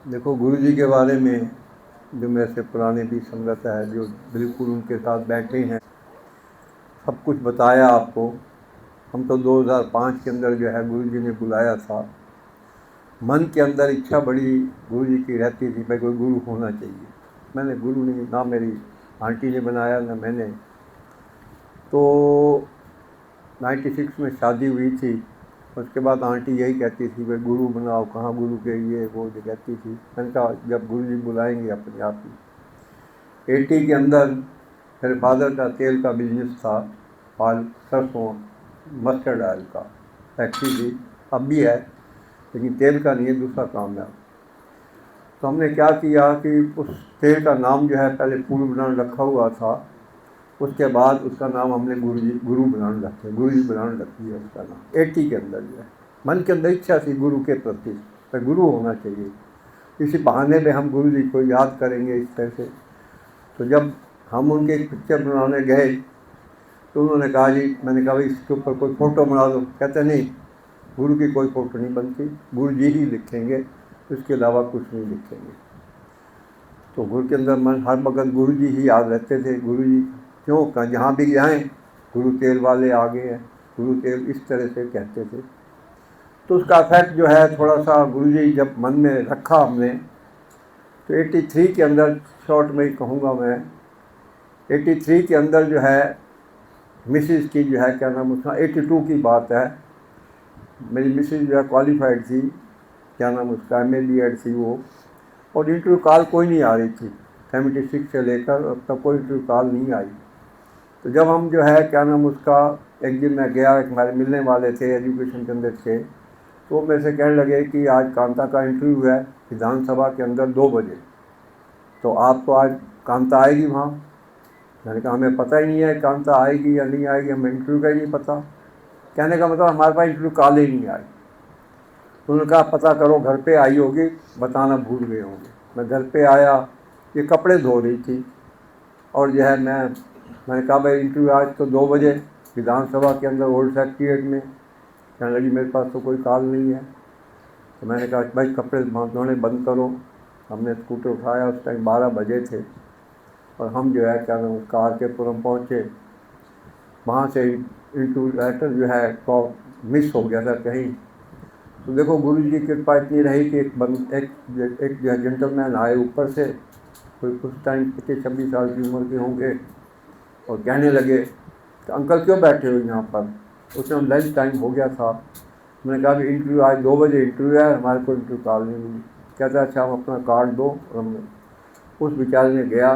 देखो, गुरु जी के बारे में जो मेरे से पुराने भी संगत है, जो बिल्कुल उनके साथ बैठे हैं, सब कुछ बताया आपको। हम तो 2005 के अंदर जो है गुरु जी ने बुलाया था। मन के अंदर इच्छा बड़ी गुरु जी की रहती थी, भाई कोई गुरु होना चाहिए। मैंने गुरु नहीं, ना मेरी आंटी ने बनाया ना मैंने। तो 96 में शादी हुई थी। उसके बाद आंटी यही कहती थी, भाई गुरु बनाओ, कहाँ गुरु के, ये वो जो कहती थी। मैंने कहा जब गुरु जी बुलाएंगे अपने आप ही। 80 के अंदर मेरे फादर का तेल का बिजनेस था, ऑयल, सरसों, मस्टर्ड ऑयल का फैक्ट्री थी, अब भी है, लेकिन तेल का नहीं है, दूसरा काम है। तो हमने क्या किया कि उस तेल का नाम जो है पहले पूर्व ब्रांड रखा हुआ था, उसके बाद उसका नाम हमने गुरु ब्रांड रखे, गुरु जी ब्रांड रख दिया उसका नाम। 80 के अंदर जो है मन के अंदर इच्छा थी गुरु के प्रति, तो गुरु होना चाहिए। इसी बहाने में हम गुरु जी को याद करेंगे इस तरह से। तो जब हम उनके एक पिक्चर बनाने गए तो उन्होंने कहा जी, मैंने कहा भाई इसके ऊपर कोई फ़ोटो बना दो। कहते नहीं, गुरु की कोई फ़ोटो नहीं बनती, गुरु जी ही लिखेंगे, उसके अलावा कुछ नहीं लिखेंगे। तो गुरु के अंदर मन हर वक्त गुरु जी ही याद रहते थे। गुरु जी क्यों, कहाँ जहाँ भी जाएँ गुरु तेल वाले आ गए हैं, गुरु तेल, इस तरह से कहते थे। तो उसका इफेक्ट जो है थोड़ा सा गुरु जी जब मन में रखा हमने, तो 83 के अंदर, शॉर्ट में ही कहूँगा मैं, 83 के अंदर जो है मिसिज़ की जो है, क्या नाम उसका, 82 की बात है, मेरी मिसिज़ जो है क्वालिफाइड थी, क्या नाम उसका, MA B.Ed थी वो, और इंटरव्यू कॉल कोई नहीं आ रही थी। 76 से लेकर अब तक कोई इंटरव्यू कॉल नहीं आई। तो जब हम जो है, क्या नाम उसका, एक दिन मैं गया, एक हमारे मिलने वाले थे एजुकेशन के अंदर थे, तो मेरे से कहने लगे कि आज कांता का इंटरव्यू है विधानसभा के अंदर 2 बजे, तो आप तो आज कांता आएगी वहाँ। मैंने कहा हमें पता ही नहीं है कांता आएगी या नहीं आएगी, हमें इंटरव्यू का ही नहीं पता। कहने का मतलब हमारे पास इंटरव्यू कॉल ही नहीं आई। तो उन्होंने कहा पता करो, घर पे आई होगी, बताना भूल गए होंगे। मैं घर पे आया, ये कपड़े धो रही थी, और जो है मैंने कहा भाई इंटरव्यू आज तो 2 बजे विधानसभा के अंदर ओल्ड सेक्रेटेरिएट में। कहने लगी मेरे पास तो कोई कॉल नहीं है। तो मैंने कहा भाई कपड़े धोने बंद करो। हमने स्कूटर उठाया, उस टाइम 12 बजे थे, और हम जो है, क्या नाम उसका, आर के पुरम पहुँचे। वहाँ से इंटरव्यू लेटर जो है को मिस हो गया था कहीं। तो देखो गुरु जी की कृपा इतनी रही कि एक जो जेंटलमैन आए ऊपर से, कोई कुछ टाइम 25-26 साल की उम्र के होंगे, और कहने लगे कि अंकल क्यों बैठे हो यहाँ पर। उस टाइम लंच टाइम हो गया था। मैंने कहा भी इंटरव्यू आज 2 बजे इंटरव्यू है, हमारे को इंटरव्यू कॉल नहीं मिली। कहता अच्छा आप अपना कार्ड दो, और हमने उस बेचारे ने गया,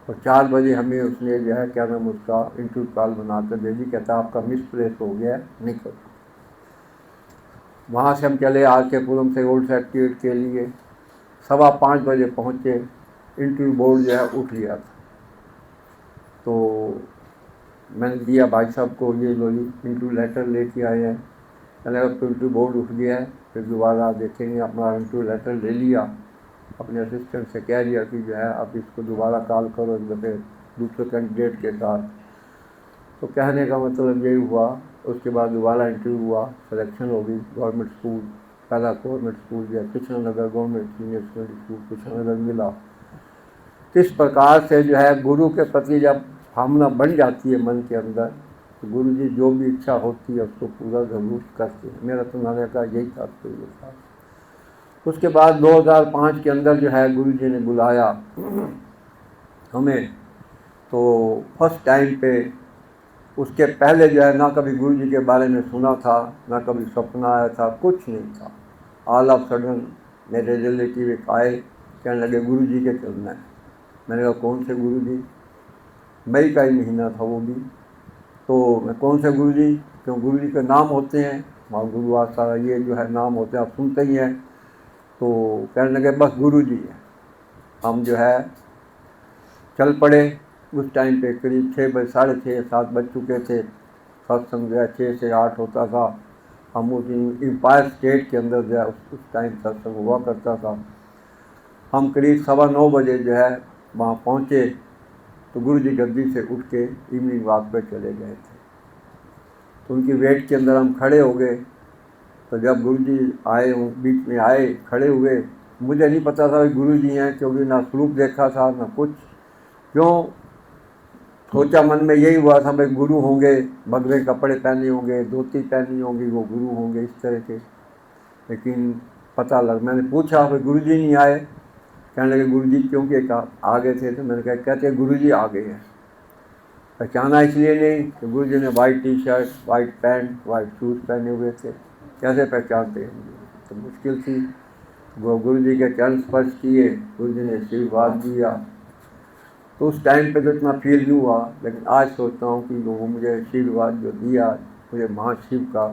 और 4 बजे हमें उसने जो है, क्या नाम उसका, इंटरव्यू कॉल बना कर दे दी। कहता आपका मिसप्लेस हो गया है, निकल। वहाँ से हम चले आर के पुरम से ओल्ड सेक्रेटेरिएट के लिए। 4:15 बजे पहुँचे, इंटरव्यू बोर्ड जो है उठ गया था। तो मैंने दिया भाई साहब को, ये लो जी इंटरव्यू लेटर लेके आए हैं। मैंने कहा इंटरव्यू बोर्ड उठ गया है, फिर दोबारा देखेंगे। अपना इंटरव्यू लेटर ले लिया, अपने असिस्टेंट से कह दिया कि जो है आप इसको दोबारा कॉल करो एक दफ़े दूसरे कैंडिडेट के साथ। तो कहने का मतलब यही हुआ। उसके बाद दोबारा इंटरव्यू हुआ, सिलेक्शन हो गई। गवर्नमेंट स्कूल, पहला गवर्नमेंट स्कूल जो है Krishna Nagar government senior secondary school Krishna Nagar मिला। किस प्रकार से जो है गुरु के प्रति जब भावना बन जाती है मन के अंदर, तो गुरु जी जो भी इच्छा होती है उसको पूरा ज़रूर करते हैं। मेरा सुनाने का यही तात्पर्य था। उसके बाद 2005 के अंदर जो है गुरु जी ने बुलाया हमें, तो फर्स्ट टाइम पे। उसके पहले जो है ना कभी गुरु जी के बारे में सुना था, ना कभी सपना आया था, कुछ नहीं था। ऑल ऑफ सडन मेरे रिलेटिव एक आए, कहने लगे गुरु जी के चलना है। मैंने कहा कौन से गुरु जी। मई का ही महीना था वो भी। तो मैं कौन से गुरु जी, क्यों गुरु जी के नाम होते हैं वहाँ, गुरु आस्था ये जो है नाम होते हैं, आप सुनते ही हैं। तो कहने लगे बस गुरु जी है। हम जो है चल पड़े। उस टाइम पे करीब 6 बजे, 6:30 7 बज चुके थे। सत्संग जो है 6 से 8 होता था। हम उस एम्पायर स्टेट के अंदर जो है उस टाइम सत्संग हुआ करता था। हम करीब 9:15 बजे जो है वहाँ पहुँचे, तो गुरु जी गद्दी से उठ के इवनिंग वॉक पे चले गए थे। तो उनकी वेट के अंदर हम खड़े हो गए। तो जब गुरु जी आए, बीच में आए, खड़े हुए, मुझे नहीं पता था गुरु जी हैं, क्योंकि ना स्वरूप देखा था ना कुछ। क्यों सोचा मन में यही हुआ था, भाई गुरु होंगे, भगवे कपड़े पहने होंगे, धोती पहनी होंगी, वो गुरु होंगे इस तरह के। लेकिन पता लग, मैंने पूछा भाई गुरु जी नहीं आए। कहने लगे गुरु जी क्योंकि आ गए थे। तो मैंने कहा, कहते गुरु जी आ गए हैं। पहचाना इसलिए नहीं कि गुरु जी ने white T shirt, white pant, white shoes पहने हुए थे, कैसे पहचानते हैं मुझे? तो मुश्किल थी। वो गुरु जी के चरण स्पर्श किए, गुरु जी ने आशीर्वाद दिया। तो उस टाइम पे तो इतना फील नहीं हुआ, लेकिन आज सोचता हूँ कि वो मुझे आशीर्वाद जो दिया, मुझे महाशिव का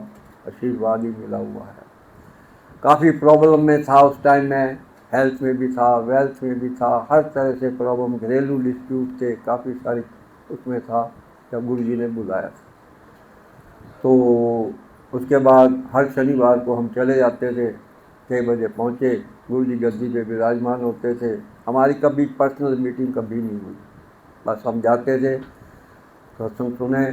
आशीर्वाद ही मिला हुआ है। काफ़ी प्रॉब्लम में था उस टाइम में, हेल्थ में भी था, वेल्थ में भी था, हर तरह से प्रॉब्लम, घरेलू डिस्प्यूट थे, काफ़ी सारी उसमें था जब गुरु जी ने बुलाया था। तो उसके बाद हर शनिवार को हम चले जाते थे, 6 बजे पहुँचे, गुरु जी गद्दी पे विराजमान होते थे। हमारी कभी पर्सनल मीटिंग कभी नहीं हुई, बस हम जाते थे, सत्संग सुने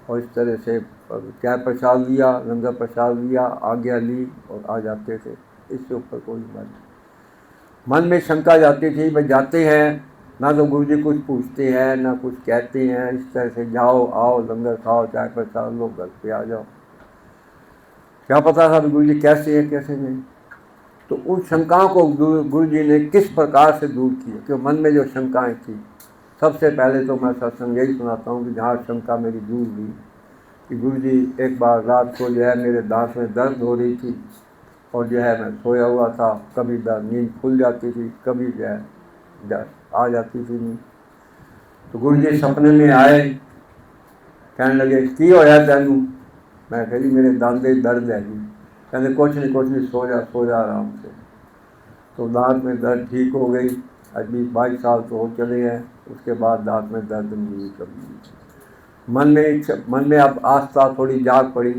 और इस तरह से क्या प्रसाद लिया, लंगर प्रसाद लिया, आज्ञा ली और आ जाते थे। इससे ऊपर कोई बात नहीं। मन में शंका जाती थी, भाई जाते हैं ना तो गुरु जी कुछ पूछते हैं ना कुछ कहते हैं, इस तरह से जाओ आओ, लंगर खाओ, चाय प्रसाद लो, घर पे आ जाओ। क्या पता था गुरु जी कैसे है कैसे नहीं। तो उन शंकाओं को गुरु जी ने किस प्रकार से दूर किया, कि मन में जो शंकाएं थी, सबसे पहले तो मैं सत्संग यही सुनाता हूँ कि जहाँ शंका मेरी दूर हुई कि गुरु जी एक बार रात को जो है मेरे दांत में दर्द हो रही थी और जो है मैं सोया हुआ था, कभी नींद खुल जाती थी, कभी जो है आ जाती थी नींद। तो गुरु जी सपने में आए, कहने लगे की होया तैनू? मैं कह जी मेरे दांते दर्द है जी। कहते कुछ नहीं सो जा आराम से। तो दांत में दर्द ठीक हो गई। आज 20-22 साल तो हो चले हैं, उसके बाद दांत में दर्द नहीं हुई कभी। मन में अब आस्था थोड़ी जाग पड़ी,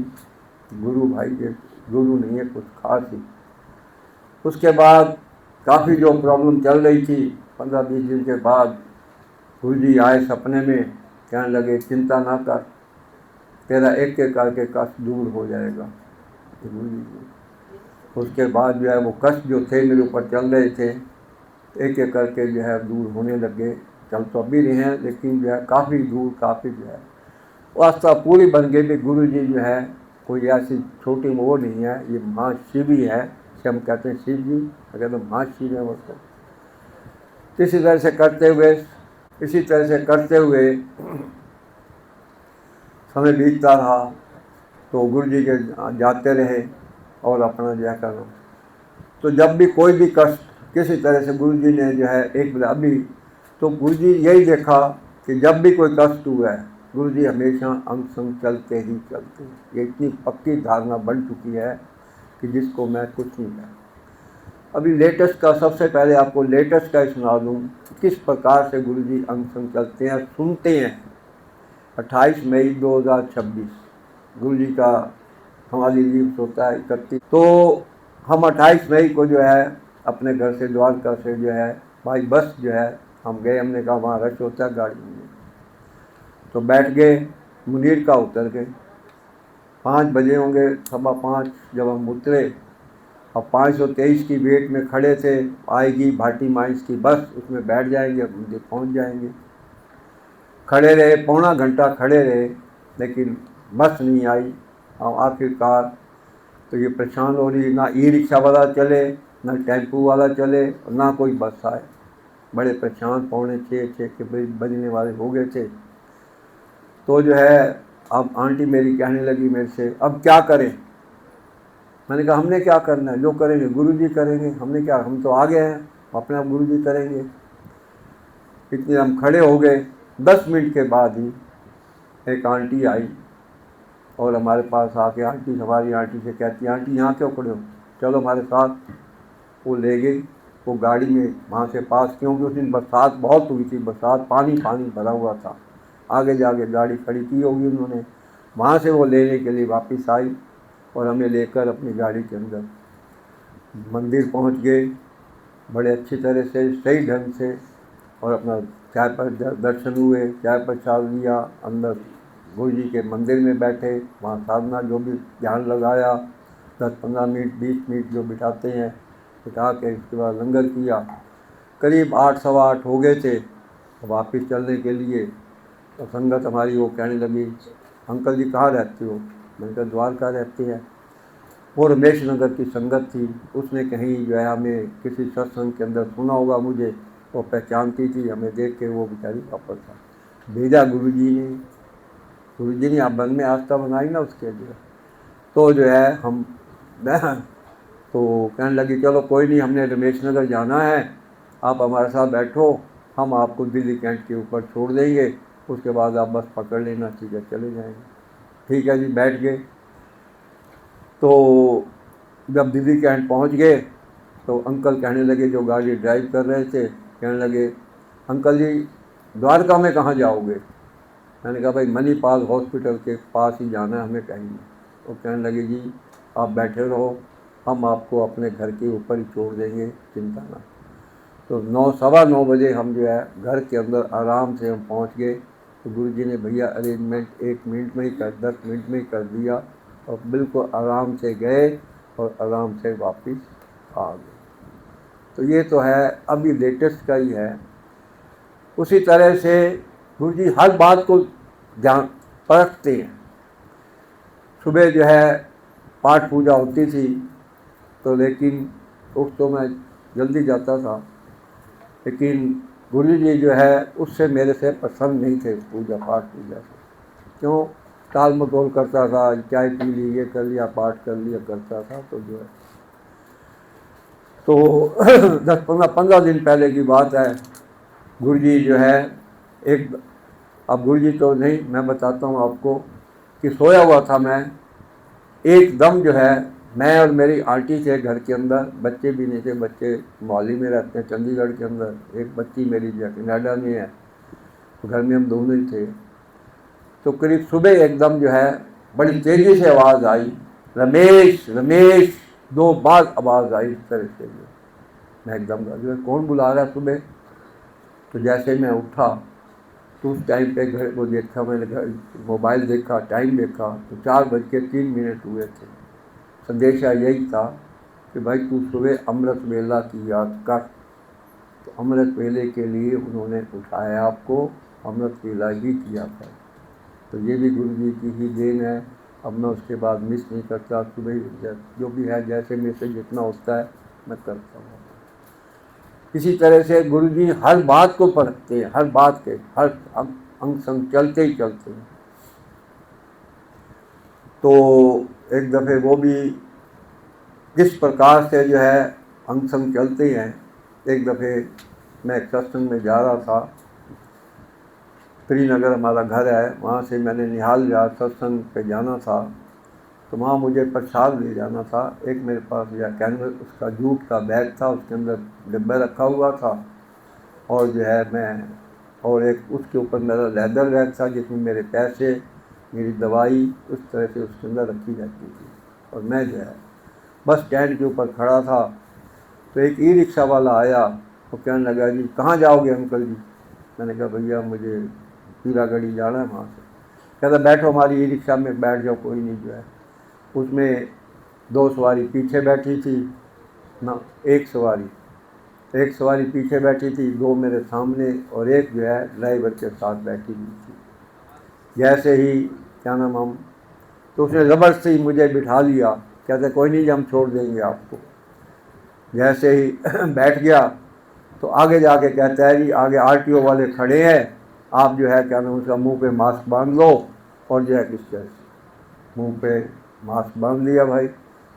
गुरु भाई ये गुरु नहीं है, कुछ खास ही। उसके बाद काफ़ी जो प्रॉब्लम चल रही थी, 15-20 दिन के बाद गुरु जी आए सपने में, कहने लगे चिंता ना कर, तेरा एक एक करके कष्ट दूर हो जाएगा। गुरु जी, उसके बाद जो है वो कष्ट जो थे मेरे ऊपर चल रहे थे, एक एक करके जो है दूर होने लगे। चल तो अभी रहे हैं, लेकिन जो है काफ़ी दूर, काफ़ी जो है वास्ता पूरी बन गई कि गुरु जी जो है कोई ऐसी छोटी वो नहीं है, ये महाशिव ही है। जिसे हम कहते हैं शिव जी, अगर तो महाशिव है वो। तो इसी तरह से करते हुए समय बीतता रहा। तो गुरु जी के जाते रहे और अपना जो है करना। तो जब भी कोई भी कष्ट किसी तरह से गुरु जी ने जो है अभी तो गुरु जी यही देखा कि जब भी कोई कष्ट हुआ है, गुरु जी हमेशा अंग संग चलते ही चलते हैं। ये इतनी पक्की धारणा बन चुकी है कि जिसको मैं कुछ नहीं कहता। अभी लेटेस्ट का सबसे पहले आपको लेटेस्ट का सुना दूँ किस प्रकार से गुरु जी अंग संग चलते हैं, सुनते हैं। 28 मई 2026 गुरु जी का हमारी लीव होता है 31। तो हम 28 मई को जो है अपने घर से द्वारका से जो है भाई बस जो है हम गए। हमने कहा वहाँ रश होता है गाड़ी में, तो बैठ गए, मुनीर का उतर गए। 5 बजे होंगे, 5:15 जब हम उतरे। अब 523 की वेट में खड़े थे, आएगी भाटी माइंस की बस, उसमें बैठ जाएंगे, मंदिर पहुँच जाएंगे। खड़े रहे, पौना घंटा खड़े रहे, लेकिन बस नहीं आई। और आखिरकार तो ये परेशान हो रही, ना ई रिक्शा वाला चले, ना टेम्पू वाला चले, और ना कोई बस आए। बड़े परेशान, 5:45 के बजने वाले हो गए थे। तो जो है अब आंटी मेरी कहने लगी मेरे से, अब क्या करें? मैंने कहा हमने क्या करना है, जो करेंगे गुरु जी करेंगे, हमने क्या, हम तो आ गए हैं, अपने आप गुरु जी करेंगे। इतने हम खड़े हो गए। 10 मिनट के बाद ही एक आंटी आई और हमारे पास आके हमारी आंटी से कहती, आंटी यहाँ क्यों खड़े हो, चलो हमारे साथ। वो ले गई, वो गाड़ी में वहाँ से पास, क्योंकि उस दिन बरसात बहुत हुई थी, बरसात पानी भरा हुआ था। आगे जाके गाड़ी खड़ी की होगी उन्होंने। वहाँ से वो लेने के लिए वापस आई और हमें लेकर अपनी गाड़ी के अंदर मंदिर पहुँच गए बड़े अच्छी तरह से, सही ढंग से। और अपना चाय पर दर्शन हुए, चाय प्रसाद लिया, अंदर गुरु जी के मंदिर में बैठे, वहाँ साधना जो भी ध्यान लगाया, 10-15 मिनट 20 मिनट जो बिठाते हैं, बिठा के उसके बाद लंगर किया। करीब 8 सवा 8 हो गए थे वापस चलने के लिए। तो संगत हमारी वो कहने लगी, अंकल जी कहाँ रहते हो? मैंने कहा द्वारका रहते हैं। वो रमेश नगर की संगत थी, उसने कहीं जो है हमें किसी सत्संग के अंदर सुना होगा, मुझे वो पहचानती थी, हमें देख के वो बेचारी वापस आ भेजा गुरुजी ने आप मन में आस्था बनाई ना उसके लिए। तो जो है हम तो कहने लगी चलो कोई नहीं, हमने रमेश नगर जाना है, आप हमारे साथ बैठो, हम आपको दिल्ली कैंट के ऊपर छोड़ देंगे, उसके बाद आप बस पकड़ लेना, ठीक है चले जाएंगे। ठीक है जी, बैठ गए। तो जब दिल्ली कैंट पहुंच गए तो अंकल कहने लगे, जो गाड़ी ड्राइव कर रहे थे, कहने लगे अंकल जी द्वारका में कहाँ जाओगे? मैंने कहा भाई मणिपाल हॉस्पिटल के पास ही जाना है हमें कहीं नहीं। तो कहने लगे जी आप बैठे रहो, हम आपको अपने घर के ऊपर ही छोड़ देंगे, चिंता ना। तो 9 सवा 9 बजे हम जो है घर के अंदर आराम से हम पहुंच गए। तो गुरुजी ने भैया अरेंजमेंट 1 मिनट में ही 10 मिनट में ही कर दिया, और बिल्कुल आराम से गए और आराम से वापस आ गए। तो ये तो है अभी लेटेस्ट का ही है। उसी तरह से गुरुजी हर बात को जान परखते हैं। सुबह जो है पाठ पूजा होती थी, तो लेकिन उस तो मैं जल्दी जाता था, लेकिन गुरुजी जो है उससे मेरे से पसंद नहीं थे पूजा पूजा से। क्यों? टाल मटोल करता था, चाय पी ली, ये कर लिया, पाठ कर लिया करता था। तो जो है तो 10-15 दिन पहले की बात है, गुरुजी जो है एक, अब गुरुजी तो नहीं, मैं बताता हूँ आपको कि सोया हुआ था मैं, एकदम जो है मैं और मेरी आंटी थे घर के अंदर, बच्चे भी नहीं थे, बच्चे मोहाली में रहते हैं चंडीगढ़ के अंदर, एक बच्ची मेरी जो कनाडा में है, घर में हम दोनों ही थे। तो करीब सुबह एकदम जो है बड़ी तेज़ी से आवाज़ आई, रमेश रमेश, 2 बार आवाज़ आई इस तरह से। मैं एकदम जो है कौन बुला रहा है सुबह? तो जैसे मैं उठा तो उस टाइम पे घर को देखा, मैंने घर मोबाइल देखा, टाइम देखा तो 4:03 हुए थे। संदेशा यही था कि भाई तू सुबह अमृत वेला की याद कर। तो अमृत वेले के लिए उन्होंने उठाया आपको, अमृत वेला ही किया था। तो ये भी गुरु जी की ही देन है। अब मैं उसके बाद मिस नहीं करता, सुबह जो भी है जैसे मेरे से जितना होता है मैं करता हूँ। इसी तरह से गुरु जी हर बात को परखते हैं, हर बात के हर अंग संग चलते ही चलते हैं। तो एक दफ़े वो भी किस प्रकार से जो है अंग संग चलते हैं। एक दफ़े मैं एक सत्संग में जा रहा था, श्रीनगर हमारा घर है, वहाँ से मैंने निहाल जा सत्संग पे जाना था। तो वहाँ मुझे प्रसाद ले जाना था। एक मेरे पास या कैनवस उसका जूट का बैग था, उसके अंदर डिब्बा रखा हुआ था, और जो है मैं, और एक उसके ऊपर मेरा लेदर बैग था जिसमें मेरे पैसे, मेरी दवाई उस तरह से उसके अंदर रखी जाती थी। और मैं जो है बस स्टैंड के ऊपर खड़ा था, तो एक ई रिक्शा वाला आया, वो कहने लगा जी कहाँ जाओगे अंकल जी? मैंने कहा भैया मुझे पीरागढ़ी जाना है वहाँ से। कहता बैठो हमारी ई रिक्शा में बैठ जाओ, कोई नहीं जो है। उसमें 2 सवारी पीछे बैठी थी ना, एक सवारी पीछे बैठी थी, 2 मेरे सामने, और एक जो है ड्राइवर के साथ बैठी हुई थी। जैसे ही क्या नाम हम, तो उसने ज़बरदस्ती मुझे बिठा लिया, कहते कोई नहीं हम छोड़ देंगे आपको। जैसे ही बैठ गया तो आगे जाके कहता है जी आगे आरटीओ वाले खड़े हैं, आप जो है क्या नाम उसका मुँह पे मास्क बांध लो। और जो है किस तरह से मुँह पे मास्क बांध लिया भाई।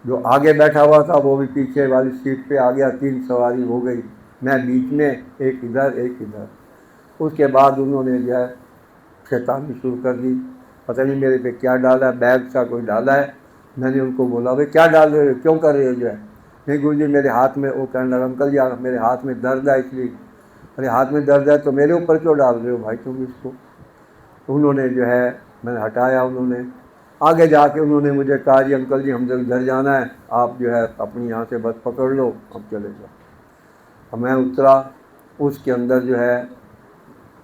जो आगे बैठा हुआ था वो भी पीछे वाली सीट पे आ गया, 3 सवारी हो गई, मैं बीच में, एक इधर एक इधर। उसके बाद उन्होंने जो है शैतानी शुरू कर दी, पता नहीं मेरे पे क्या डाला, बैग सा कोई डाला है। मैंने उनको बोला भाई क्या डाल रहे हो, क्यों कर रहे हो जो है? नहीं गुरुजी मेरे हाथ में, वो कहने लगा अंकल जी मेरे हाथ में दर्द है इसलिए। अरे हाथ में दर्द है तो मेरे ऊपर क्यों डाल रहे हो भाई तुम इसको? उन्होंने जो है, मैंने हटाया, उन्होंने आगे जाके उन्होंने मुझे कहा जी अंकल जी हम जब घर जाना है, आप जो है अपनी यहाँ से बस पकड़ लो, अब चले जाओ। अब मैं उतरा, उसके अंदर जो है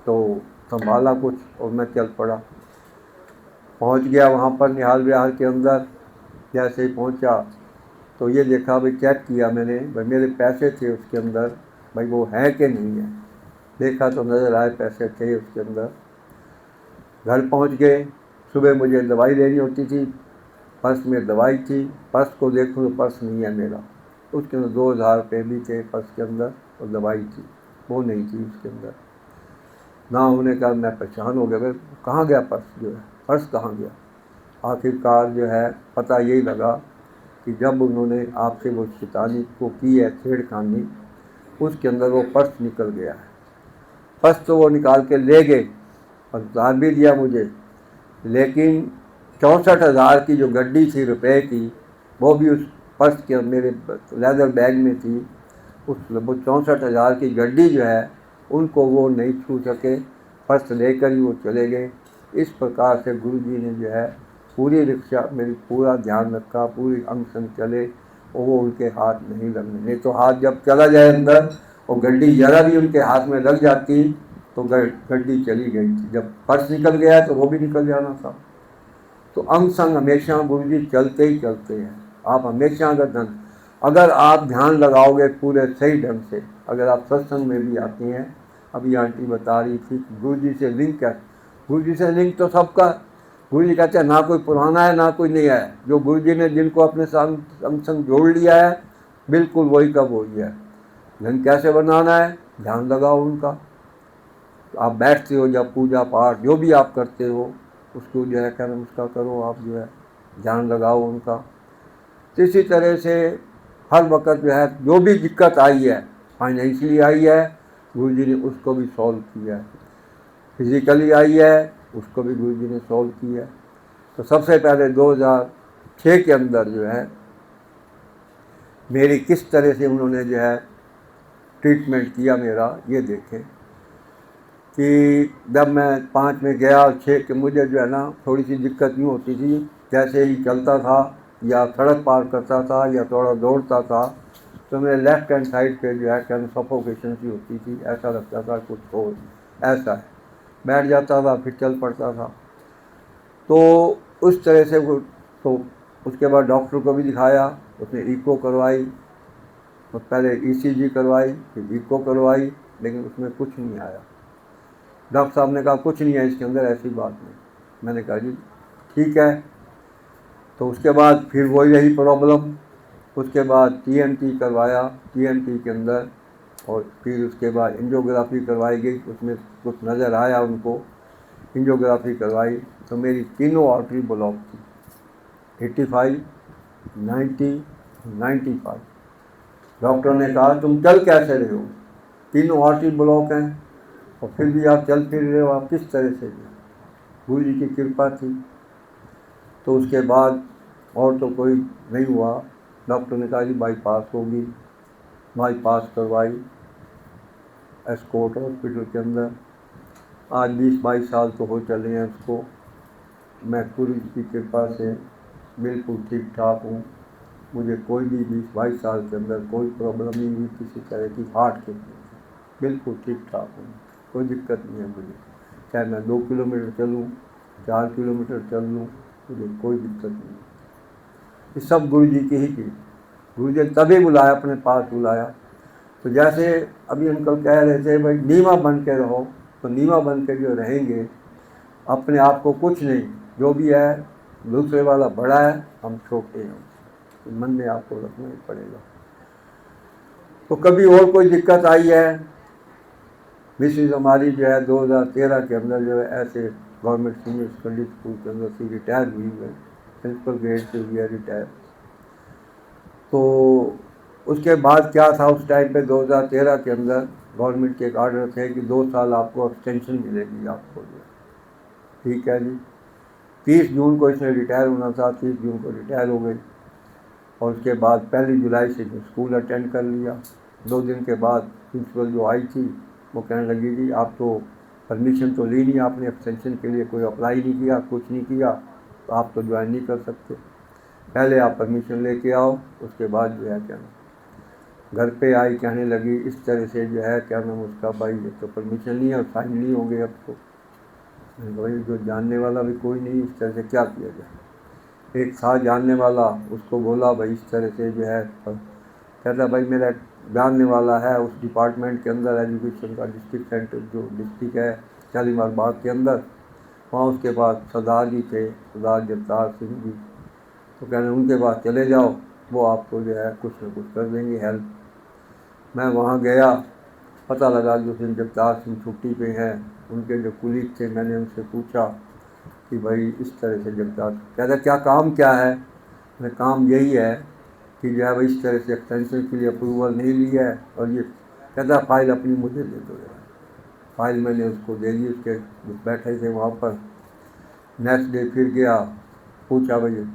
तो संभाला कुछ और मैं चल पड़ा। पहुँच गया वहाँ पर निहाल विहार के अंदर। जैसे ही पहुँचा तो ये देखा भाई, चेक किया मैंने भाई, मेरे पैसे थे उसके अंदर, भाई वो है कि नहीं है। देखा तो नज़र आए पैसे थे उसके अंदर। घर पहुंच गए, सुबह मुझे दवाई लेनी होती थी, पर्स में दवाई थी, पर्स को देखूँ तो पर्स नहीं है मेरा, उसके अंदर 2000 रुपये भी थे पर्स के अंदर, और दवाई थी वो नहीं थी उसके अंदर। ना होने का मैं परेशान हो गया, भाई कहाँ गया पर्स, जो है पर्स कहाँ गया। आखिरकार जो है पता यही लगा कि जब उन्होंने आपसे वो शैतानी को की है, छेड़खानी, उसके अंदर वो पर्स निकल गया है। पर्स तो वो निकाल के ले गए और उधार भी दिया मुझे, लेकिन 64,000 की जो गड्डी थी रुपए की, वो भी उस पर्स के मेरे लेदर बैग में थी। उस वो 64,000 की गड्डी जो है उनको वो नहीं छू सके, पर्स लेकर ही वो चले गए। इस प्रकार से गुरुजी ने जो है पूरी रिक्शा मेरी पूरा ध्यान रखा, पूरी अंग संग चले, और वो उनके हाथ नहीं लगने, नहीं तो हाथ जब चला जाए अंदर और गड्डी जरा भी उनके हाथ में लग जाती तो गड्डी चली गई थी। जब पर्स निकल गया तो वो भी निकल जाना था। तो अंग संग हमेशा गुरुजी चलते ही चलते हैं। आप हमेशा अगर आप ध्यान लगाओगे पूरे सही ढंग से, अगर आप सत्संग में भी आती हैं, अभी आंटी बता रही थी गुरुजी से लिंक है, गुरुजी से लिंक तो सबका, गुरुजी कहते हैं ना कोई पुराना है ना कोई नया है, जो गुरुजी ने जिनको अपने अंग संग जोड़ लिया है बिल्कुल वही का वही है। लिंक कैसे बनाना है, ध्यान लगाओ उनका। तो आप बैठते हो जब पूजा पाठ जो भी आप करते हो, उसको जो है क्या नाम उसका करो, आप जो है ध्यान लगाओ उनका। तो इसी तरह से हर वक्त जो है जो भी दिक्कत आई है, फाइनेंशियली आई है, गुरुजी ने उसको भी सॉल्व किया है, फिजिकली आई है उसको भी गुरुजी ने सॉल्व किया है। तो सबसे पहले 2006 के अंदर जो है मेरी किस तरह से उन्होंने जो है ट्रीटमेंट किया मेरा, ये देखें कि जब मैं 5 में गया और 6 के मुझे जो है ना थोड़ी सी दिक्कत नहीं होती थी, जैसे ही चलता था या सड़क पार करता था या थोड़ा दौड़ता था तो मेरे लेफ्ट हैंड साइड पे जो है क्या सफोकेशन सी होती थी, ऐसा लगता था कुछ हो ऐसा है। बैठ जाता था फिर चल पड़ता था। तो उस तरह से वो, तो उसके बाद डॉक्टर को भी दिखाया, उसने इको करवाई, तो पहले ईसीजी करवाई फिर इको करवाई, लेकिन उसमें कुछ नहीं आया। डॉक्टर साहब ने कहा कुछ नहीं है इसके अंदर, ऐसी बात नहीं। मैंने कहा जी ठीक है। तो उसके बाद फिर वही रही प्रॉब्लम। उसके बाद टीएमटी करवाया, टीएमटी के अंदर, और फिर उसके बाद एंजियोग्राफी करवाई गई, उसमें कुछ नज़र आया उनको, एंजियोग्राफी करवाई तो मेरी तीनों आर्टरी ब्लॉक थी, 85, 90, 95। डॉक्टर ने कहा तुम चल कैसे रहे हो, तीनों आर्टरी ब्लॉक हैं और फिर भी आप चल फिर रहे हो, आप किस तरह से। गुरु जी की कृपा थी। तो उसके बाद और तो कोई नहीं हुआ। डॉक्टर ने कहा जी बाईपास होगी, बाईपास करवाई एस्कॉर्ट हॉस्पिटल के अंदर। आज 20-22 साल तो हो चले हैं उसको। मैं गुरु जी की कृपा से बिल्कुल ठीक ठाक हूँ। मुझे कोई भी 20-22 साल के अंदर कोई प्रॉब्लम नहीं हुई किसी तरह की, हार्ट के, बिल्कुल ठीक ठाक हूँ, कोई दिक्कत नहीं है मुझे। चाहे मैं 2 किलोमीटर चलूँ, 4 किलोमीटर चल लूँ, मुझे कोई दिक्कत नहीं। ये सब गुरु जी की ही थी। गुरु जी तभी बुलाया, अपने पास बुलाया। तो जैसे अभी अंकल कह रहे थे भाई नीवा बन के रहो, तो नीवा बन के जो रहेंगे, अपने आप को कुछ नहीं, जो भी है दूसरे वाला बड़ा है, हम छोटे हैं, तो मन में आपको रखना ही पड़ेगा। तो कभी और कोई दिक्कत आई है, मिसेज हमारी जो है 2013 के अंदर जो है ऐसे गवर्नमेंट सीनियर सेकेंडरी स्कूल के अंदर से रिटायर हुई है, प्रिंसिपल ग्रेड से हुई है रिटायर। तो उसके बाद क्या था उस टाइम पे 2013 के अंदर गवर्नमेंट के एक आर्डर थे कि 2 साल आपको एक्सटेंशन मिलेगी आपको जो। ठीक है जी। 30 जून को इसने रिटायर होना था, 30 जून को रिटायर हो गई। और उसके बाद 1 जुलाई से स्कूल अटेंड कर लिया। 2 दिन के बाद प्रिंसिपल जो आई थी वो कहने लगी जी आप तो परमिशन तो ली नहीं आपने, एक्सटेंशन के लिए कोई अप्लाई नहीं किया, कुछ नहीं किया, तो आप तो ज्वाइन नहीं कर सकते। पहले आप परमिशन लेके आओ, उसके बाद जो है क्या नाम घर पे आई, कहने लगी इस तरह से जो है क्या नाम उसका, भाई ये तो परमिशन नहीं है और साइन नहीं होंगे अब तो। भाई जो जानने वाला भी कोई नहीं, इस तरह से क्या किया जाए। एक था जानने वाला, उसको बोला भाई इस तरह से जो है, कहता भाई मेरा जानने वाला है उस डिपार्टमेंट के अंदर, एजुकेशन का डिस्ट्रिक्ट सेंटर जो डिस्ट्रिक्ट है शालीमार बाग के अंदर, वहाँ उसके पास सरदार जी थे, सरदार जगतार सिंह जी। तो कहने उनके पास चले जाओ, वो आपको जो है कुछ न कुछ कर देंगे हेल्प। मैं वहाँ गया, पता लगा जो दिन जगतार सिंह छुट्टी पे हैं, उनके जो कुलीग थे, मैंने उनसे पूछा कि भाई इस तरह से जगतार, कहता क्या काम क्या है? मैं काम यही है कि जो है भाई इस तरह से एक्सटेंशन के लिए अप्रूवल नहीं लिया है, और ये कहता फाइल अपनी मुझे दे दो यार। फाइल मैंने उसको दे दी, उसके बैठे थे वहाँ पर। नेक्स्ट डे फिर गया, पूछा भाई,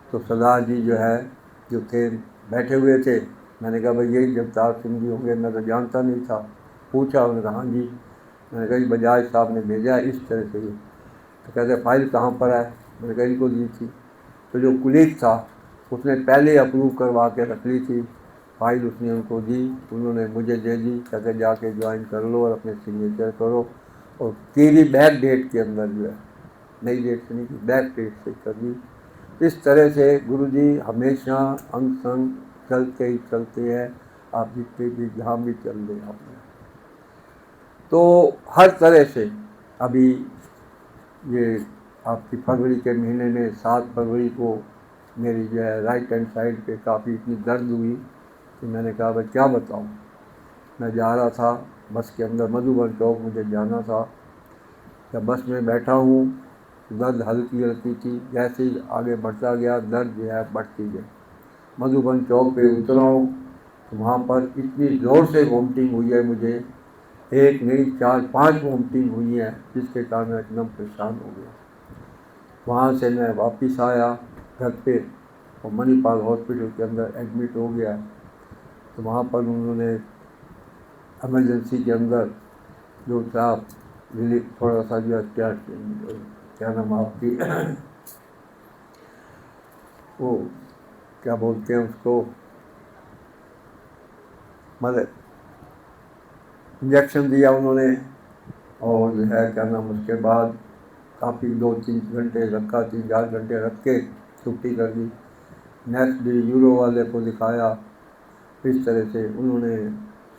तो सरदार जी जो है जो थे बैठे हुए थे, मैंने कहा भाई यही जगतार सिंह जी होंगे, मैं तो जानता नहीं था। पूछा, उन्होंने कहा हाँ जी। मैंने कहा बजाज साहब ने भेजा है इस तरह से। तो कहते फाइल कहाँ पर है? मैंने कहा इनको दी थी। तो जो कुलीग था उसने पहले अप्रूव करवा के रख ली थी फाइल, उसने उनको दी, उन्होंने मुझे दे दी। कहते जाके ज्वाइन कर लो और अपने सिग्नेचर करो, और तेरी बैक डेट के अंदर जो है, नई डेट से नहीं, बैक डेट से कर दी। इस तरह से गुरुजी हमेशा अंग संग चलते ही चलते हैं, आप जितने भी जहाँ भी चल रहे आपने। तो हर तरह से अभी ये आपकी फरवरी के महीने में 7 फरवरी को मेरी जो है राइट हैंड साइड पे काफ़ी इतनी दर्द हुई कि मैंने कहा भाई क्या बताऊँ। मैं जा रहा था बस के अंदर, मधुबन चौक मुझे जाना था। जब बस में बैठा हूँ, दर्द हल्की हल्की थी, जैसे ही आगे बढ़ता गया दर्द जो है बढ़ती गई। मधुबन चौक पे उतरा हूँ तो वहाँ पर इतनी ज़ोर से वॉमिटिंग हुई है मुझे, एक नहीं 4-5 वॉमिटिंग हुई है, जिसके कारण मैं एकदम परेशान हो गया। वहाँ से मैं वापस आया घर पे और मणिपाल हॉस्पिटल के अंदर एडमिट हो गया। तो वहाँ पर उन्होंने इमरजेंसी के अंदर जो था रिलीफ थोड़ा सा जो क्या नाम आपकी वो क्या बोलते हैं उसको, मतलब इंजेक्शन दिया उन्होंने, और जो है क्या नाम उसके बाद काफ़ी 2-3 घंटे रखा, 3-4 घंटे रख के छुट्टी कर दी। नेक्स्ट डे यूरो वाले को दिखाया। इस तरह से उन्होंने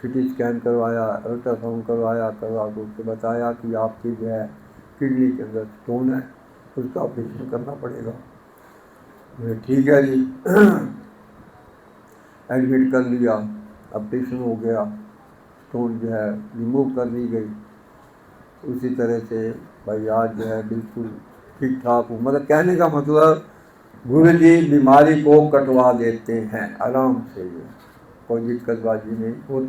सीटी स्कैन करवाया, अल्ट्रासाउंड करवा के उसको बताया कि आपकी जो है किडनी के अंदर स्टोन है, उसका ऑपरेशन करना पड़ेगा। ठीक है जी एडमिट कर लिया, ऑपरेशन हो गया, स्टोन जो है रिमूव कर दी गई। उसी तरह से भाई आज जो है बिल्कुल ठीक ठाक हूँ। मतलब कहने का मतलब गुरु जी बीमारी को कटवा देते हैं आराम से, कोई दिक्कतबाजी नहीं हो।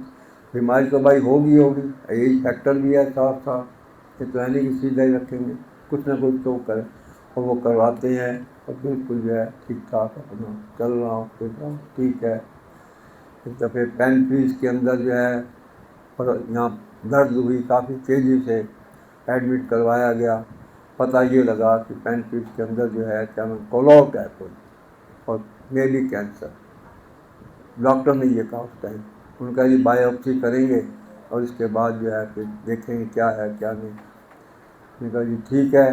बीमारी तो भाई होगी होगी, यही फैक्टर भी है साफ साफ, ये तो है नहीं कि सीधा ही रखेंगे, कुछ ना कुछ तो करें, और वो करवाते हैं और बिल्कुल जो है ठीक ठाक अपना चल रहा हूँ, फिर रहा हूँ, ठीक है। एक दफ़े पेनक्रीज के अंदर जो है पर यहाँ दर्द हुई, काफ़ी तेज़ी से एडमिट करवाया गया। पता ये लगा कि पेनक्रीज के अंदर जो है क्या नाम कोलॉट है कोई, और मे भी कैंसर। डॉक्टर ने ये कहा उस टाइम, उनका ये बायोप्सी करेंगे और इसके बाद जो है फिर देखेंगे क्या है क्या नहीं। मैंने कहा जी ठीक है,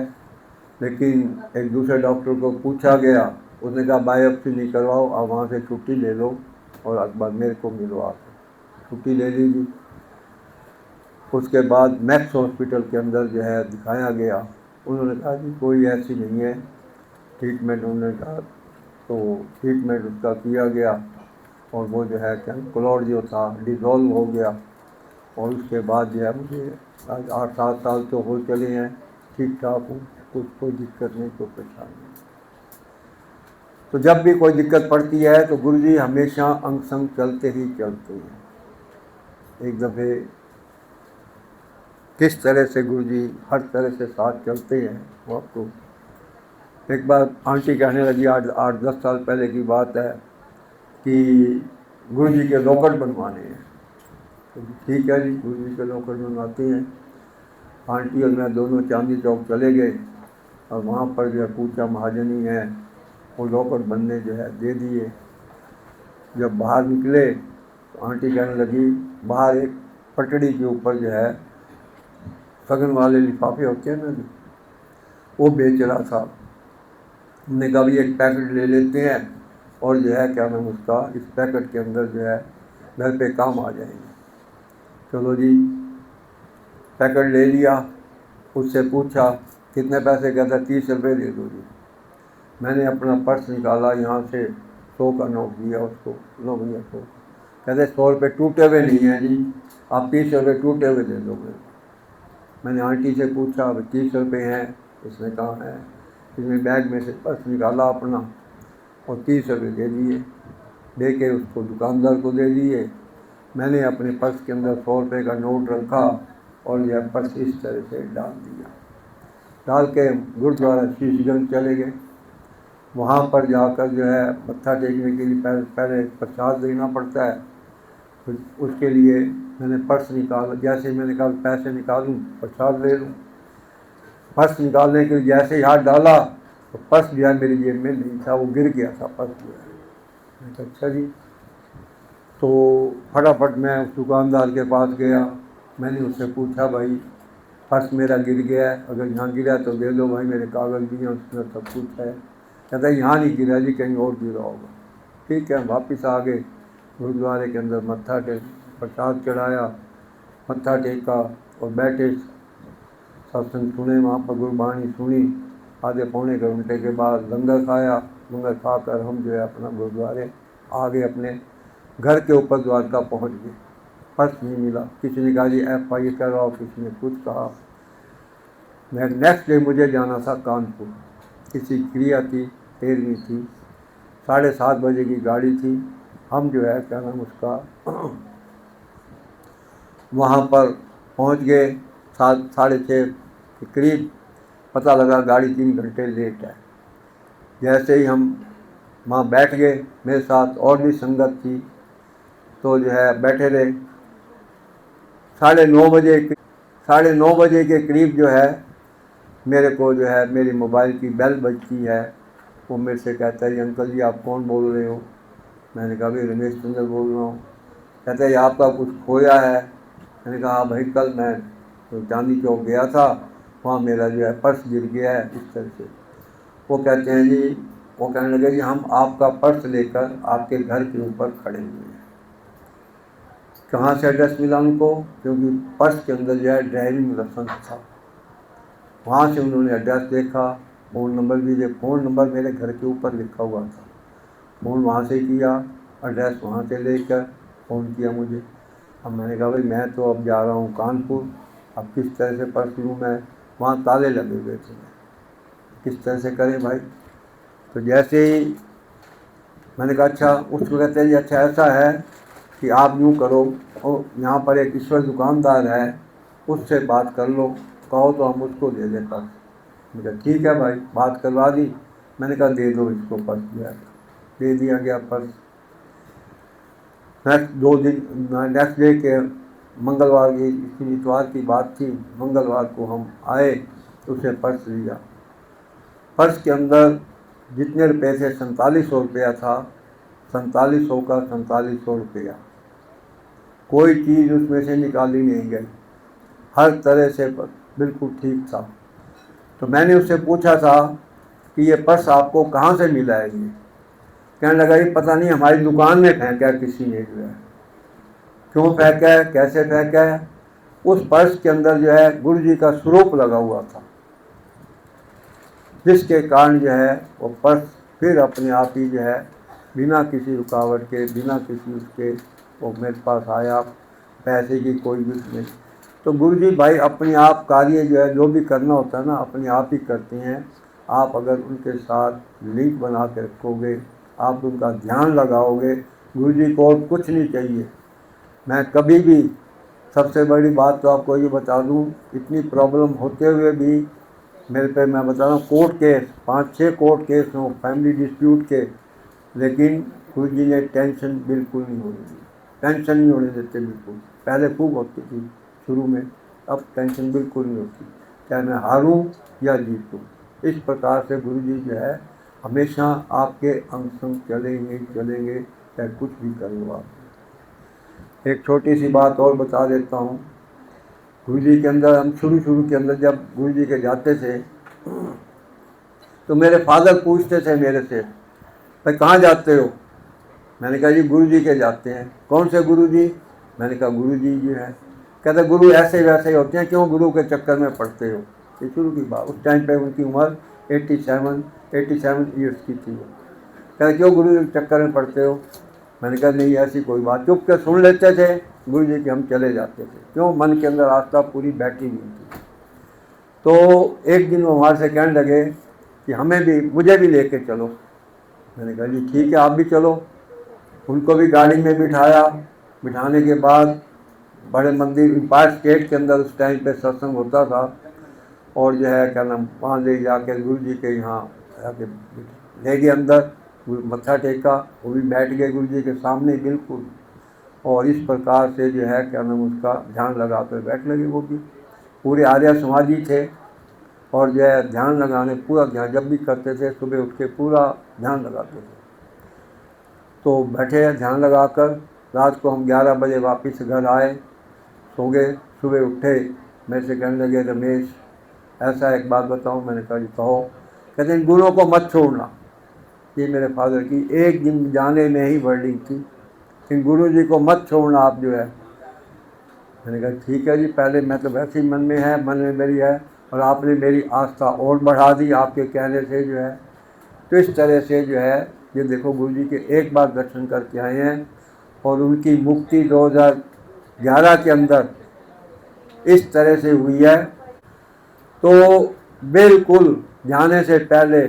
लेकिन एक दूसरे डॉक्टर को पूछा गया, उसने कहा बायोप्सी नहीं करवाओ, आप वहाँ से छुट्टी ले लो और अखबार मेरे को मिलो आके। छुट्टी ले लीजिए। उसके बाद मैक्स हॉस्पिटल के अंदर जो है दिखाया गया। उन्होंने कहा जी कोई ऐसी नहीं है, ट्रीटमेंट उन्होंने कहा, तो ट्रीटमेंट उसका किया गया और वो जो है क्या क्लॉट जो था डिज़ोल्व हो गया। और उसके बाद जो है मुझे आज 8-7 साल तो हो चले हैं, ठीक ठाक हूँ, कुछ कोई दिक्कत नहीं, कोई परेशानी नहीं। तो जब भी कोई दिक्कत पड़ती है तो गुरुजी हमेशा अंग संग चलते ही चलते हैं। एक दफ़े किस तरह से गुरुजी हर तरह से साथ चलते हैं वो आपको। एक बार आंटी कहने लगी, 8-10 साल पहले की बात है, कि गुरुजी के लॉकर बनवाने हैं। तो ठीक है जी, गुरुजी के लॉकर बनवाते हैं। आंटी और मैं दोनों चांदी चौक चले गए और वहाँ पर जो है पूछा महाजनी है, वो लॉकर बनने जो है दे दिए। जब बाहर निकले तो आंटी कहने लगी, बाहर एक पटड़ी के ऊपर जो है सगन वाले लिफाफे होते हैं ना, वो बेच रहा था। हमने कहा भी एक पैकेट ले लेते हैं और जो है क्या नाम उसका, इस पैकेट के अंदर जो है घर पे काम आ जाएंगे। चलो जी, पैकेट ले लिया, उससे पूछा कितने पैसे, कहता 30 रुपये दे दो जी। मैंने अपना पर्स निकाला, यहाँ से 100 का नोट दिया उसको, लो भैया 100। कहते 100 रुपये टूटे हुए नहीं हैं जी, आप 30 रुपये टूटे हुए दे दो मेरे को। मैंने आंटी से पूछा 30 रुपये हैं, इसने कहा है। इसने बैग में से पर्स निकाला अपना और 30 रुपये दे दिए, दे के उसको दुकानदार को दे दिए। मैंने अपने पर्स के अंदर 100 रुपये का नोट रखा और यह पर्स इस तरह से डाल दिया। डाल के गुरुद्वारा शीशगंज चले गए। वहाँ पर जाकर जो है मत्था टेकने के लिए पहले प्रसाद देना पड़ता है, तो उसके लिए मैंने पर्स निकाला। जैसे मैंने कहा पैसे निकालूं प्रसाद ले लूँ, पर्स निकालने के लिए जैसे ही हाथ डाला तो पर्स जो है मेरी जेब में नहीं था, वो गिर गया था पर्स जो है। मैंने कहा अच्छा जी। तो फटाफट मैं उस दुकानदार के पास गया, मैंने उससे पूछा भाई पर्स मेरा गिर गया है, अगर यहाँ गिरा तो दे दो भाई, मेरे कागज़ भी हैं उसमें सब कुछ है। कहता है यहाँ नहीं गिरा जी, कहीं और गिरा होगा। ठीक है, वापस आ गए गुरुद्वारे के अंदर, मत्था टेक प्रसाद चढ़ाया, मत्था टेका और बैठे सत्संग सुने, वहाँ पर गुरबाणी सुनी। आधे पौने घंटे के बाद लंगर खाया, लंगर खाकर हम जो है अपना गुरुद्वारे आ गए, अपने घर के ऊपर द्वारका पहुँच गए। पर्स नहीं मिला, किसी ने कहा जी FI कराओ, किसी ने कुछ कहा। मैं नेक्स्ट डे मुझे जाना था कानपुर, किसी क्रिया थी, 13वीं थी, 7:30 बजे की गाड़ी थी। हम जो है क्या नाम उसका वहाँ पर पहुँच गए 7:30 के करीब। पता लगा गाड़ी 3 घंटे लेट है। जैसे ही हम वहाँ बैठ गए, मेरे साथ और भी संगत थी, तो जो है बैठे रहे। 9:30 बजे के करीब जो है मेरे को जो है मेरी मोबाइल की बेल बजती है। वो मेरे से कहता है अंकल जी आप कौन बोल रहे हो? मैंने कहा भाई रमेश चंद्र बोल रहा हूँ। कहता है आपका कुछ खोया है? मैंने कहा हाँ भाई, कल मैं तो चांदनी चौक गया था, वहाँ मेरा जो है पर्स गिर गया है इस तरह से। वो कहते हैं जी, वो कहने लगे जी हम आपका पर्स लेकर आपके घर के ऊपर खड़े हुए हैं। कहाँ से एड्रेस मिला उनको? क्योंकि पर्स के अंदर जो है ड्राइविंग लाइसेंस था। वहाँ से उन्होंने एड्रेस देखा, फ़ोन नंबर भी दे, फ़ोन नंबर मेरे घर के ऊपर लिखा हुआ था। फ़ोन वहाँ से किया, एड्रेस वहाँ से लेकर फ़ोन किया मुझे। अब मैंने कहा भाई मैं तो अब जा रहा हूँ कानपुर, अब किस तरह से पर्स लूँ? मैं वहाँ ताले लगे हुए थे, किस तरह से करें भाई? तो जैसे ही मैंने कहा अच्छा, उसको कहते हैं जी अच्छा ऐसा है कि आप यूँ करो, और यहाँ पर एक ईश्वर दुकानदार है, उससे बात कर लो, कहो तो हम उसको दे दें पर्स। मुझे ठीक है भाई, बात करवा दी। मैंने कहा दे दो इसको पर्स, दे दिया गया पर्स। नेक्स्ट डे के मंगलवार की, इतवार की बात थी, मंगलवार को हम आए तो उसे पर्स लिया। पर्स के अंदर जितने रुपये थे 4700 रुपया था, 4700 का 4700 रुपया, कोई चीज़ उसमें से निकाली नहीं गई, हर तरह से बिल्कुल ठीक था। तो मैंने उससे पूछा था कि ये पर्स आपको कहाँ से मिला है? ये कहने लगा ये पता नहीं हमारी दुकान में फेंका है किसी ने जो है। क्यों फेंका है, कैसे फेंका है? उस पर्स के अंदर जो है गुरु जी का स्वरूप लगा हुआ था, जिसके कारण जो है वो पर्स फिर अपने आप ही जो है बिना किसी रुकावट के, बिना किसी उसके वो मेरे पास आया। पैसे की कोई भी नहीं। तो गुरु जी भाई अपने आप कार्य जो है, जो भी करना होता है ना, अपने आप ही करते हैं। आप अगर उनके साथ लिंक बना के रखोगे, आप उनका ध्यान लगाओगे, गुरु जी को और कुछ नहीं चाहिए। मैं कभी भी, सबसे बड़ी बात तो आपको ये बता दूं, इतनी प्रॉब्लम होते हुए भी मेरे पे, मैं बता रहा हूँ, कोर्ट केस 5-6 कोर्ट केस हों फैमिली डिस्प्यूट के, लेकिन गुरु जी ने टेंशन बिल्कुल नहीं होने दी, टेंशन नहीं होने देते बिल्कुल। पहले खूब होती थी शुरू में, अब टेंशन बिल्कुल नहीं होती, चाहे मैं हारूं या जीतूं। इस प्रकार से गुरु जी जो है हमेशा आपके अंग संग चलेंगे, चाहे कुछ भी कर लो आप। एक छोटी सी बात और बता देता हूँ। गुरु जी के अंदर हम शुरू के अंदर जब गुरु जी के जाते थे तो मेरे फादर पूछते थे मेरे से, भाई कहाँ जाते हो? मैंने कहा जी गुरु जी के जाते हैं। कौन से गुरु जी? मैंने कहा गुरु जी जो है। कहते गुरु ऐसे वैसे होते हैं, क्यों गुरु के चक्कर में पड़ते हो? ये शुरू की बात। उस टाइम पे उनकी उम्र 87 ईयर्स की थी। कहते क्यों गुरु जी के चक्कर में पड़ते हो? मैंने कहा नहीं ऐसी कोई बात। चुप के सुन लेते थे गुरु जी के, हम चले जाते थे। क्यों? मन के अंदर आस्था पूरी बैठी हुई थी। तो एक दिन वो वहाँ से कहने लगे कि मुझे भी लेके चलो। मैंने कहा जी ठीक है, आप भी चलो। उनको भी गाड़ी में बिठाया। बिठाने के बाद बड़े मंदिर एम्पायर स्टेट के अंदर उस टाइम पे सत्संग होता था, और जो है क्या नाम, वहाँ ले जाके गुरु जी के यहाँ जाके ले गए अंदर, मत्था टेका। वो भी बैठ गए गुरु जी के सामने बिल्कुल, और इस प्रकार से जो है क्या नाम उसका ध्यान लगा कर बैठ लगे। वो भी पूरे आर्य समाजी थे, और जो है ध्यान लगाने पूरा ध्यान जब भी करते थे, सुबह उठ के पूरा ध्यान लगाते थे। तो बैठे ध्यान लगाकर, रात को हम 11 बजे वापस घर आए, सो गए। सुबह उठे, मेरे से कहने लगे रमेश ऐसा एक बात बताऊं। मैंने कहा जी कहो। कहते हैं गुरुओं को मत छोड़ना। ये मेरे फादर की एक दिन जाने में ही वर्डिंग थी कि गुरु जी को मत छोड़ना आप जो है। मैंने कहा ठीक है जी, पहले मैं तो वैसे ही मन में मेरी है, और आपने मेरी आस्था और बढ़ा दी आपके कहने से जो है। तो इस तरह से जो है ये देखो गुरु जी के एक बार दर्शन करके आए हैं, और उनकी मुक्ति 2011 के अंदर इस तरह से हुई है। तो बिल्कुल जाने से पहले,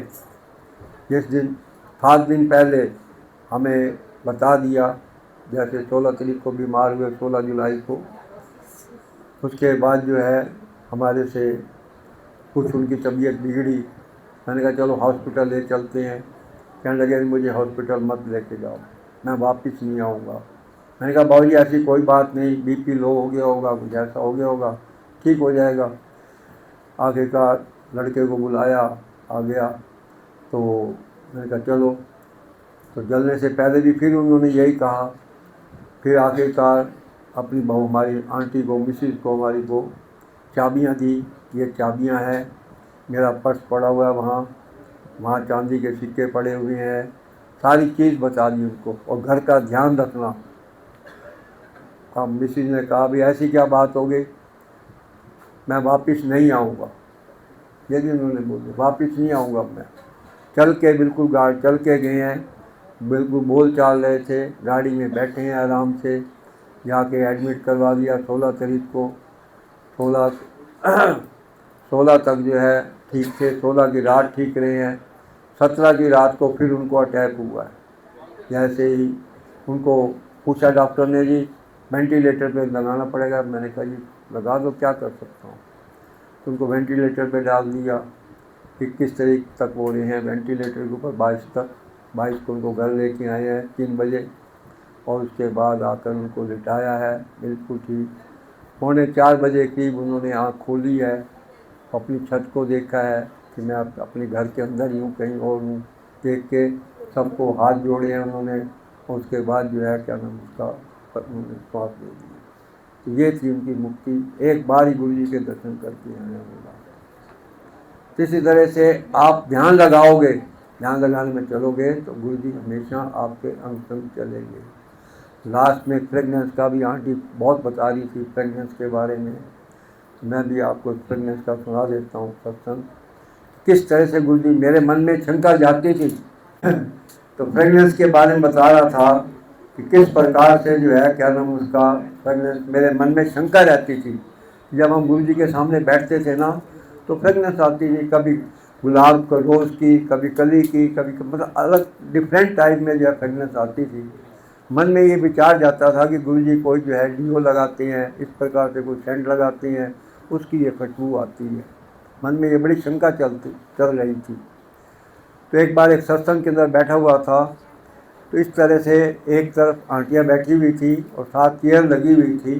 जिस दिन 7 दिन पहले हमें बता दिया, जैसे 16 तारीख को बीमार हुए, 16 जुलाई को, उसके बाद जो है हमारे से कुछ उनकी तबीयत बिगड़ी। मैंने कहा चलो हॉस्पिटल ले चलते हैं। कहने लगे मुझे हॉस्पिटल मत लेके जाओ, मैं वापस नहीं आऊँगा। मैंने कहा बाबूजी ऐसी कोई बात नहीं, बीपी लो हो गया होगा, कुछ ऐसा हो गया होगा, ठीक हो जाएगा। आखिरकार लड़के को बुलाया, आ गया। तो मैंने कहा चलो। तो जलने से पहले भी फिर उन्होंने यही कहा। फिर आखिरकार अपनी बहू हमारी आंटी को, मिसिज को, हमारी को चाबियाँ दी। ये चाबियाँ हैं, मेरा पर्स पड़ा हुआ है वहाँ चांदी के सिक्के पड़े हुए हैं, सारी चीज़ बता दी उनको, और घर का ध्यान रखना। अब मिसिज ने कहा भी ऐसी क्या बात हो गई, मैं वापस नहीं आऊँगा। यदि उन्होंने बोले वापस नहीं आऊँगा मैं। चल के बिल्कुल गाड़ी चल के गए हैं, बिल्कुल बोल चाल रहे थे, गाड़ी में बैठे हैं आराम से। जाके एडमिट करवा दिया 16 तारीख को। 16 तक जो है ठीक थे, 16 की रात ठीक रहे हैं। 17 की रात को फिर उनको अटैक हुआ है। जैसे ही उनको पूछा डॉक्टर ने जी वेंटिलेटर पे लगाना पड़ेगा। मैंने कहा जी लगा दो, क्या कर सकता हूँ। तो उनको वेंटिलेटर पे डाल दिया। 21 तारीख तक वो रहे हैं वेंटिलेटर के ऊपर, 22 तक। 22 को उनको घर लेके आए हैं 3 बजे, और उसके बाद आकर उनको लिटाया है बिल्कुल ठीक। 3:45 बजे करीब उन्होंने आँख खोली है, अपनी छत को देखा है कि मैं अपने घर के अंदर ही हूँ, कहीं और हूँ। देख के सबको हाथ जोड़े हैं उन्होंने, और उसके बाद जो है क्या नाम उसका उन्होंने श्वास ले लिया। तो ये थी उनकी मुक्ति। एक बार ही गुरु जी के दर्शन करके आने वाला। तो इसी तरह से आप ध्यान लगाओगे, ध्यान लगाने में चलोगे तो गुरु जी हमेशा आपके अंग संग चलेंगे। लास्ट में फ्रेगनेंस का भी आंटी बहुत बता रही थी, फ्रेगनेंस के बारे में। मैं भी आपको फ्रेगनेंस का सुना देता हूँ सत्संग, किस तरह से गुरु जी, मेरे मन में शंका जाती थी तो फ्रेगनेंस के बारे में बता रहा था कि किस प्रकार से जो है क्या नाम उसका फ्रेगनेंस, मेरे मन में शंका रहती थी। जब हम गुरु जी के सामने बैठते थे ना, तो फ्रेगनेंस आती थी, कभी गुलाब का रोज़ की, कभी कली की, कभी मतलब अलग डिफरेंट टाइप में जो है फ्रेगनेंस आती थी। मन में ये विचार जाता था कि गुरु जी कोई जो है डीओ लगाते हैं, इस प्रकार से कोई सेंट लगाते हैं, उसकी ये खुशबू आती है। मन में ये बड़ी शंका चल रही थी। तो एक बार एक सत्संग के अंदर बैठा हुआ था, तो इस तरह से एक तरफ आंटियाँ बैठी हुई थी और साथ चेयर लगी हुई थी।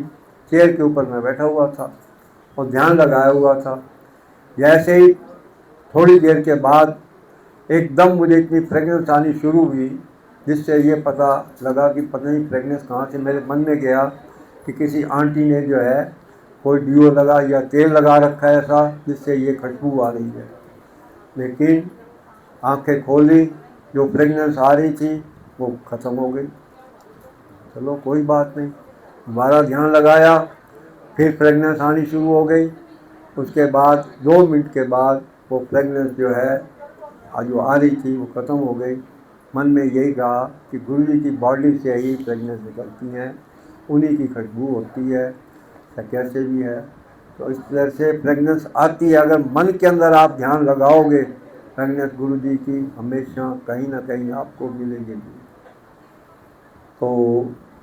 चेयर के ऊपर मैं बैठा हुआ था और ध्यान लगाया हुआ था। जैसे ही थोड़ी देर के बाद एकदम मुझे इतनी फ्रेगनेंस आनी शुरू हुई, जिससे ये पता लगा कि पता नहीं फ्रेगनेंस कहाँ से मेरे मन में गया कि किसी आंटी ने जो है कोई डीओ लगा या तेल लगा रखा है ऐसा, जिससे ये खुशबू आ रही है। लेकिन आंखें खोली, जो प्रेगनेंस आ रही थी वो ख़त्म हो गई। चलो कोई बात नहीं, दोबारा ध्यान लगाया, फिर प्रेगनेंस आनी शुरू हो गई। उसके बाद 2 मिनट के बाद वो प्रेगनेंस जो है जो आ रही थी वो ख़त्म हो गई। मन में यही कहा कि गुरु जी की बॉडी से ही प्रेगनेंस निकलती हैं, उन्हीं की खुशबू होती है, या कैसे भी है। तो इस तरह से प्रेगनेंस आती है। अगर मन के अंदर आप ध्यान लगाओगे, प्रेगनेंस गुरु जी की हमेशा कहीं ना कहीं आपको मिलेगी। तो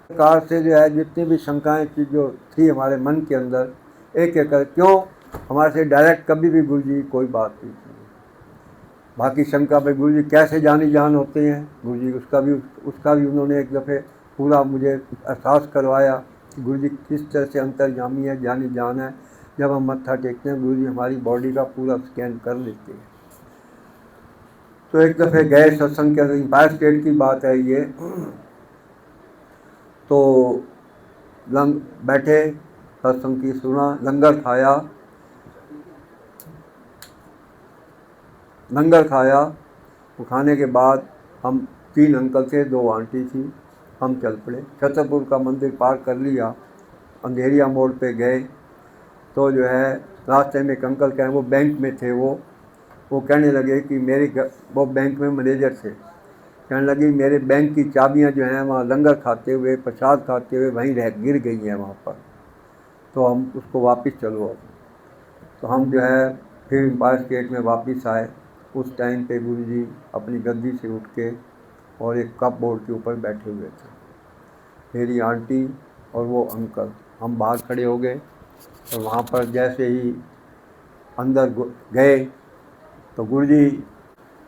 प्रकार से जो है जितनी भी शंकाएं थी जो थी हमारे मन के अंदर, एक एक कर क्यों हमारे से डायरेक्ट कभी भी गुरु जी कोई बात नहीं थी। बाकी शंका पे गुरु जी कैसे जानी जान होते हैं, गुरु जी उसका भी उन्होंने एक दफ़े पूरा मुझे एहसास करवाया कि गुरु जी किस तरह से अंतर्यामी है, जानी जान है। जब हम मत्था टेकते हैं गुरु जी हमारी बॉडी का पूरा स्कैन कर लेते हैं। तो एक दफ़े गए सत्संग के अंदर, एम्पायर स्टेट की बात है ये, तो बैठे सत्संग की सुना, लंगर खाया। वो खाने के बाद हम 3 अंकल थे, 2 आंटी थी, हम चल पड़े। छतरपुर का मंदिर पार कर लिया, अंधेरिया मोड़ पे गए तो जो है रास्ते में एक अंकल कहें, वो बैंक में थे, वो कहने लगे कि वो बैंक में मैनेजर थे, कहने लगी मेरे बैंक की चाबियां जो हैं वहाँ लंगर खाते हुए, प्रसाद खाते हुए वहीं गिर गई हैं वहाँ पर, तो हम उसको वापस चलो। तो हम जो है फिर एम्पायर स्टेट में वापस आए। उस टाइम पे गुरु जी अपनी गद्दी से उठ के और एक कप बोर्ड के ऊपर बैठे हुए थे। मेरी आंटी और वो अंकल, हम बाहर खड़े हो गए। और वहाँ पर जैसे ही अंदर गए तो गुरु जी,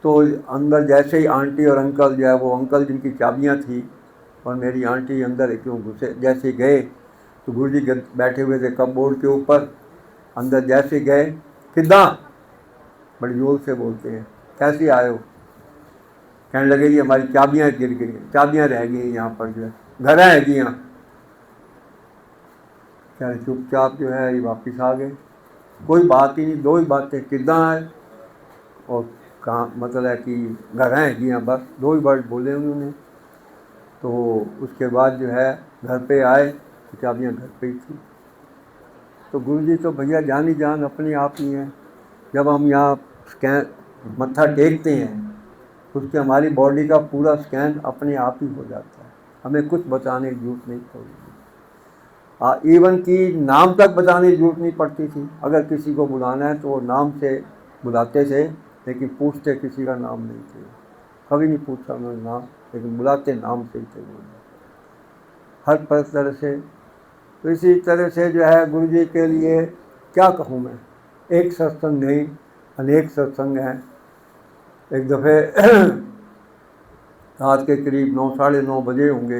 तो अंदर जैसे ही आंटी और अंकल जो है, वो अंकल जिनकी चाबियाँ थी और मेरी आंटी अंदर क्यों घुसे, जैसे ही गए तो गुरु जी बैठे हुए थे कप बोर्ड के ऊपर। अंदर जैसे गए, किदा बड़ी जोर से बोलते हैं, कैसे आए हो? कहने लगे ये हमारी चाबियाँ गिर गई, चाबियाँ रह गई यहाँ पर, जो है घर है यहाँ। क्या चुपचाप जो है ये वापस आ गए, कोई बात ही नहीं, 2 ही बातें, किदा है और कहाँ, मतलब है कि घर हैं यहाँ, बस 2 ही वर्ड बोले उन्होंने। तो उसके बाद जो है घर पे आए तो चाबियाँ घर पे ही थी। तो गुरु जी तो भैया जानी जान अपने आप ही हैं। जब हम यहाँ स्कैन मत्था टेकते हैं तो उससे हमारी बॉडी का पूरा स्कैन अपने आप ही हो जाता है, हमें कुछ बताने की जरूरत नहीं पड़ती। इवन कि नाम तक बताने की जरूरत नहीं पड़ती थी। अगर किसी को बुलाना है तो वो नाम से बुलाते थे, लेकिन पूछते किसी का नाम नहीं थे, कभी नहीं पूछा उन्होंने नाम, लेकिन बुलाते नाम से ही थे हर तरह से। तो इसी तरह से जो है गुरु जी के लिए क्या कहूँ मैं, एक सत्संग नहीं अनेक सत्संग हैं। एक दफ़े रात के करीब 9 साढ़े 9 बजे होंगे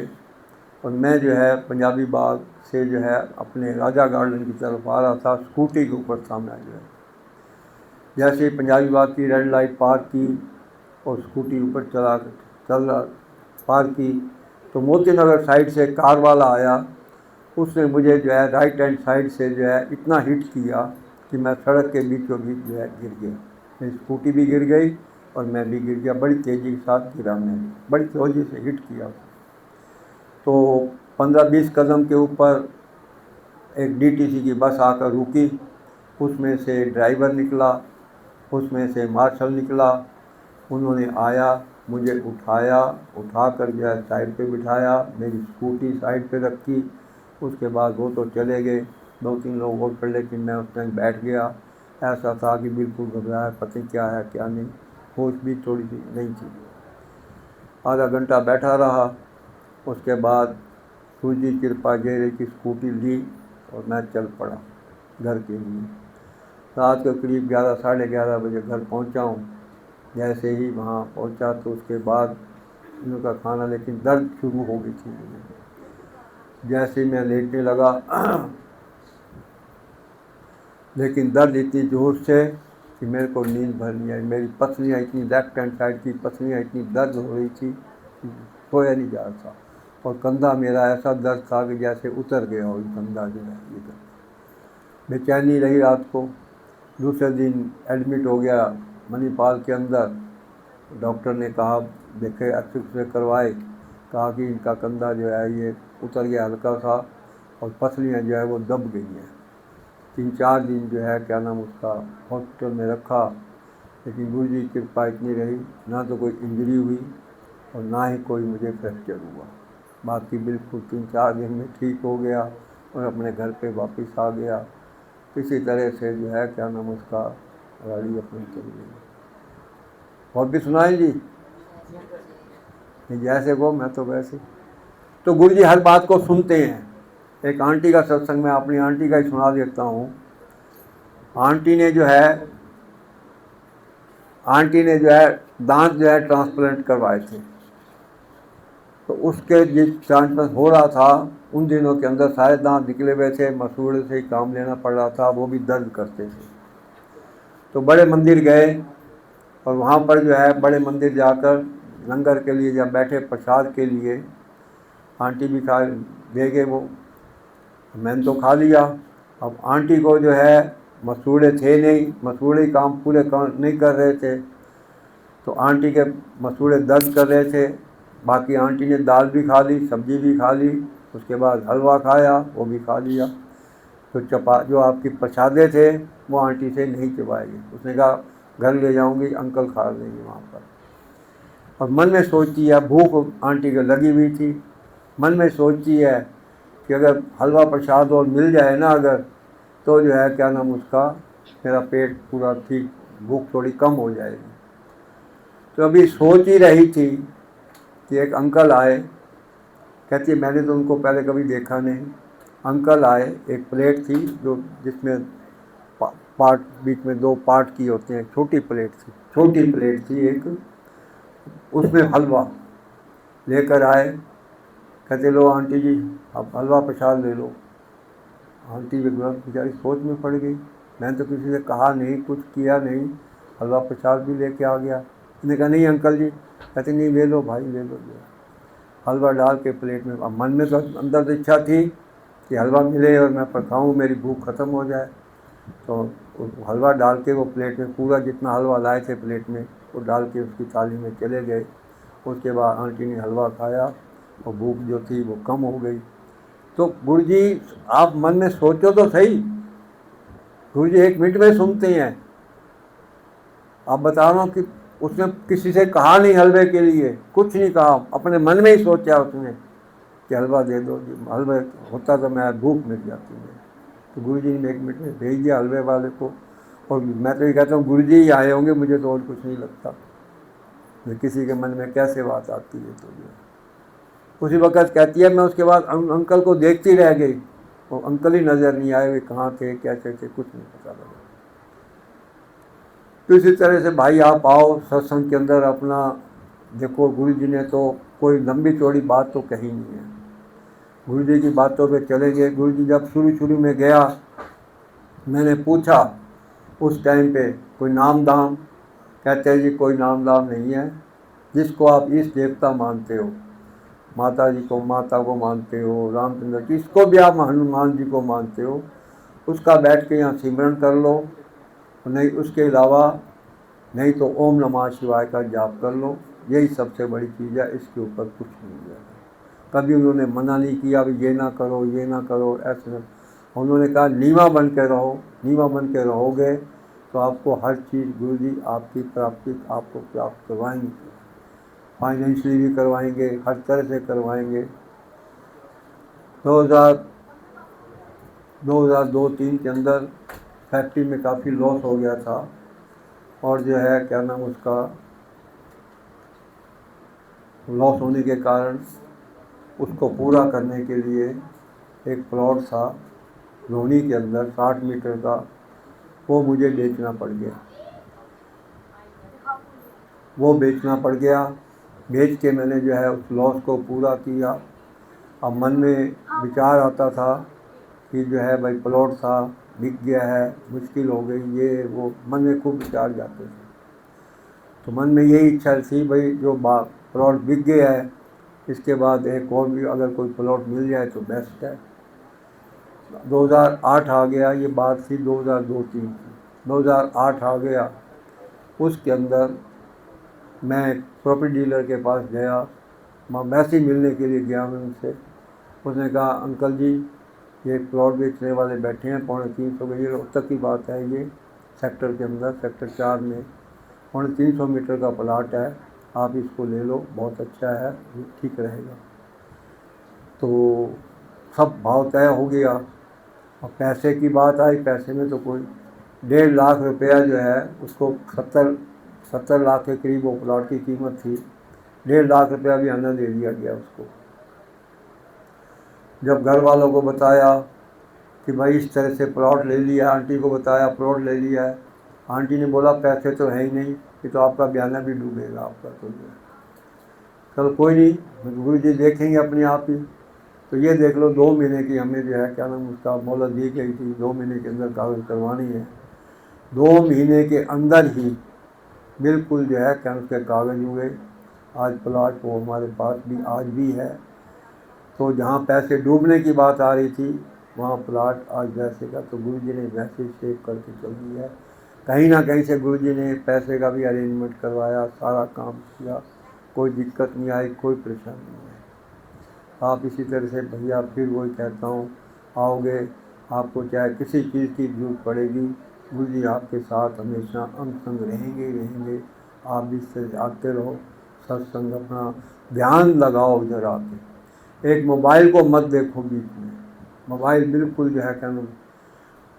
और मैं जो है पंजाबी बाग से जो है अपने राजा गार्डन की तरफ आ रहा था, स्कूटी के ऊपर था मैं। जो है जैसे ही पंजाबी बाग की रेड लाइट पार की और स्कूटी ऊपर पार की तो मोती नगर साइड से कार वाला आया। उसने मुझे जो है राइट हैंड साइड से जो है इतना हिट किया कि मैं सड़क के बीचों बीच जो है गिर गया। मेरी स्कूटी भी गिर गई और मैं भी गिर गया, बड़ी तेज़ी के साथ गिरा, मैंने बड़ी तेज़ी से हिट किया। तो 15-20 कदम के ऊपर एक डीटीसी की बस आकर रुकी, उसमें से ड्राइवर निकला, उसमें से मार्शल निकला। उन्होंने आया, मुझे उठाकर जो है साइड पे बिठाया, मेरी स्कूटी साइड पे रखी। उसके बाद वो तो चले गए, 2-3 लोग और पड़े, लेकिन मैं उस टाइम बैठ गया। ऐसा था कि बिल्कुल घबराया, पता नहीं क्या है क्या नहीं, होश भी थोड़ी सी नहीं थी। आधा घंटा बैठा रहा, उसके बाद सूजी कृपा गेरे की स्कूटी ली और मैं चल पड़ा घर के लिए। रात के करीब 11 साढ़े 11 बजे घर पहुंचा हूँ। जैसे ही वहाँ पहुंचा तो उसके बाद उनका खाना, लेकिन दर्द शुरू हो गई थी मुझे। जैसे ही मैं लेटने लगा लेकिन दर्द इतनी जोर से कि मेरे को नींद भर नहीं आई। मेरी पसलियाँ इतनी, लेफ्ट हैंड साइड की पसलियाँ इतनी दर्द हो रही थी, सोया नहीं जा रहा था। और कंधा मेरा ऐसा दर्द था कि जैसे उतर गया हो कंधा जो है इधर। बेचैनी रही रात को। दूसरे दिन एडमिट हो गया मणिपाल के अंदर। डॉक्टर ने कहा, देखे एक्सरे करवाए, कहा कि इनका कंधा जो है ये उतर गया हल्का सा और पसलियाँ जो है वो दब गई हैं। 3-4 दिन जो है क्या नाम उसका हॉस्पिटल में रखा, लेकिन गुरु जी की कृपा इतनी रही, ना तो कोई इंजरी हुई और ना ही कोई मुझे फ्रैक्चर हुआ। बाकी बिल्कुल 3-4 दिन में ठीक हो गया और अपने घर पे वापस आ गया। किसी तरह से जो है क्या नाम उसका गाड़ी अपनी चल गई। और भी सुनाएं जी, जैसे वो मैं तो वैसे। तो गुरु जी हर बात को सुनते हैं। एक आंटी का सत्संग में अपनी आंटी का ही सुना देता हूँ। आंटी ने जो है दांत जो है ट्रांसप्लांट करवाए थे। तो उसके जिस ट्रांसप्लांट हो रहा था उन दिनों के अंदर सारे दांत निकले हुए थे, मसूड़े से ही काम लेना पड़ रहा था, वो भी दर्द करते थे। तो बड़े मंदिर गए और वहाँ पर जो है बड़े मंदिर जाकर लंगर के लिए जब बैठे प्रसाद के लिए, आंटी भी खा दे गए वो, मैंने तो खा लिया। अब आंटी को जो है मसूड़े थे नहीं, मसूड़े काम पूरे काम नहीं कर रहे थे, तो आंटी के मसूड़े दर्द कर रहे थे। बाकी आंटी ने दाल भी खा ली, सब्जी भी खा ली, उसके बाद हलवा खाया, वो भी खा लिया। तो जो आपकी प्रसादे थे वो आंटी से नहीं चबाएगी। उसने कहा घर ले जाऊंगी, अंकल खा लेंगे वहाँ पर। और मन में सोचती है, भूख आंटी को लगी हुई थी, मन में सोचती है कि अगर हलवा प्रसाद और मिल जाए ना अगर, तो जो है क्या नाम उसका मेरा पेट पूरा ठीक, भूख थोड़ी कम हो जाएगी। तो अभी सोच ही रही थी कि एक अंकल आए। कहती है मैंने तो उनको पहले कभी देखा नहीं। अंकल आए, एक प्लेट थी जो जिसमें पार्ट बीच में 2 पार्ट की होते हैं, छोटी प्लेट थी एक, उसमें हलवा लेकर आए। कहते लो आंटी जी अब हलवा प्रसाद ले लो। आंटी बेचारी सोच में पड़ गई, मैंने तो किसी से कहा नहीं, कुछ किया नहीं, हलवा प्रसाद भी लेके आ गया। उसने कहा नहीं अंकल जी। कहते नहीं ले लो भाई, ले लो। हलवा डाल के प्लेट में, अब मन में तो अंदर तो इच्छा थी कि हलवा मिले और मैं खाऊं, मेरी भूख ख़त्म हो जाए। तो हलवा डाल के वो प्लेट में पूरा जितना हलवा लाए थे प्लेट में वो डाल के उसकी थाली में चले गए। उसके बाद आंटी ने हलवा खाया और भूख जो थी वो कम हो गई। तो गुरु जी आप मन में सोचो तो सही, गुरु जी 1 मिनट में सुनते हैं। आप बता रहा हूँ कि उसने किसी से कहा नहीं हलवे के लिए, कुछ नहीं कहा, अपने मन में ही सोचा उसने कि हलवा दे दो जी, हलवा होता तो मैं भूख मिट जाती है। तो गुरु जी ने 1 मिनट में भेज दिया हलवे वाले को। और मैं तो ये कहता हूँ गुरु जी ही आए होंगे, मुझे तो और कुछ नहीं लगता। किसी के मन में कैसे बात आती है। तो जो उसी वक़्त कहती है, मैं उसके बाद अंकल को देखती रह गई, वो अंकल ही नज़र नहीं आए, वे कहाँ थे कैसे थे कुछ नहीं पता लगा। तो इसी तरह से भाई आप आओ सत्संग के अंदर अपना देखो, गुरु जी ने तो कोई लंबी चौड़ी बात तो कही नहीं है, गुरु जी की बातों पे चलेंगे। गुरु जी जब शुरू में गया, मैंने पूछा उस टाइम पे कोई नाम दाम, कहते हैं जी कोई नाम दाम नहीं है, जिसको आप इस देवता मानते हो, माता जी को माता को मानते हो, रामचंद्र जिसको भी आप हनुमान जी को मानते हो, उसका बैठ के यहाँ सिमरन कर लो, नहीं उसके अलावा नहीं तो ओम नमः शिवाय का जाप कर लो, यही सबसे बड़ी चीज़ है, इसके ऊपर कुछ नहीं है। कभी उन्होंने मना नहीं किया भी ये ना करो ये ना करो, ऐसे उन्होंने कहा नीवा बन के रहो, नीवा बन के रहोगे तो आपको हर चीज़ गुरु जी आपकी प्राप्ति आपको प्राप्त करवाएंगे, फाइनेंशियली भी करवाएंगे, हर तरह से करवाएंगे। 2002-03 के अंदर फैक्ट्री में काफ़ी लॉस हो गया था, और जो है क्या नाम उसका लॉस होने के कारण उसको पूरा करने के लिए एक प्लॉट था लोनी के अंदर 60 मीटर का, वो मुझे बेचना पड़ गया। बेच के मैंने जो है उस लॉस को पूरा किया। अब मन में विचार आता था कि जो है भाई प्लॉट था बिक गया है, मुश्किल हो गई, ये वो मन में खूब विचार जाते थे। तो मन में यही इच्छा थी भाई जो प्लॉट बिक गया है, इसके बाद एक और भी अगर कोई प्लॉट मिल जाए तो बेस्ट है। 2008 आ गया, ये बात थी 2002-03 की। 2008 आ गया, उसके अंदर मैं प्रॉपर्टी डीलर के पास गया, मैं वैसे ही मिलने के लिए गया मैं उनसे। उसने कहा अंकल जी ये प्लॉट बेचने वाले बैठे हैं 350 गज, रोहतक की बात है ये, सेक्टर के अंदर सेक्टर 4 में 350 मीटर का प्लाट है, आप इसको ले लो, बहुत अच्छा है, ठीक रहेगा। तो सब भाव तय हो गया। और पैसे की बात आई, पैसे में तो कोई 1.5 लाख रुपया जो है उसको 70 लाख के करीब वो प्लॉट की कीमत थी, 1.5 लाख रुपया भी आना दे दिया गया उसको। जब घर वालों को बताया कि भाई इस तरह से प्लॉट ले लिया, आंटी को बताया प्लॉट ले लिया है, आंटी ने बोला पैसे तो है ही नहीं, ये तो आपका बयाना भी डूबेगा आपका, तो चलो कोई नहीं, गुरु जी देखेंगे अपने आप ही। तो ये देख लो 2 महीने की हमें जो है क्या नाम उसका मोहलत दी गई थी, 2 महीने के अंदर कागज़ करवानी है। 2 महीने के अंदर ही बिल्कुल जो है क्या उसके कागज़ हुए। आज प्लाट वो हमारे पास भी आज भी है। तो जहाँ पैसे डूबने की बात आ रही थी वहाँ प्लाट आज वैसे का, तो गुरु जी ने वैसे सेव करके चल दिया है। कहीं ना कहीं से गुरु जी ने पैसे का भी अरेंजमेंट करवाया, सारा काम किया, कोई दिक्कत नहीं आई, कोई परेशानी नहीं आई। आप इसी तरह से भैया फिर वही कहता हूँ, आओगे आपको चाहे किसी चीज़ की जरूरत पड़ेगी, गुरु जी आपके साथ हमेशा अंग संग रहेंगे ही रहेंगे। आप भी इससे आते रहो, सत्संग अपना ध्यान लगाओ उधर आके। एक मोबाइल को मत देखो बीच में, मोबाइल बिल्कुल जो है क्या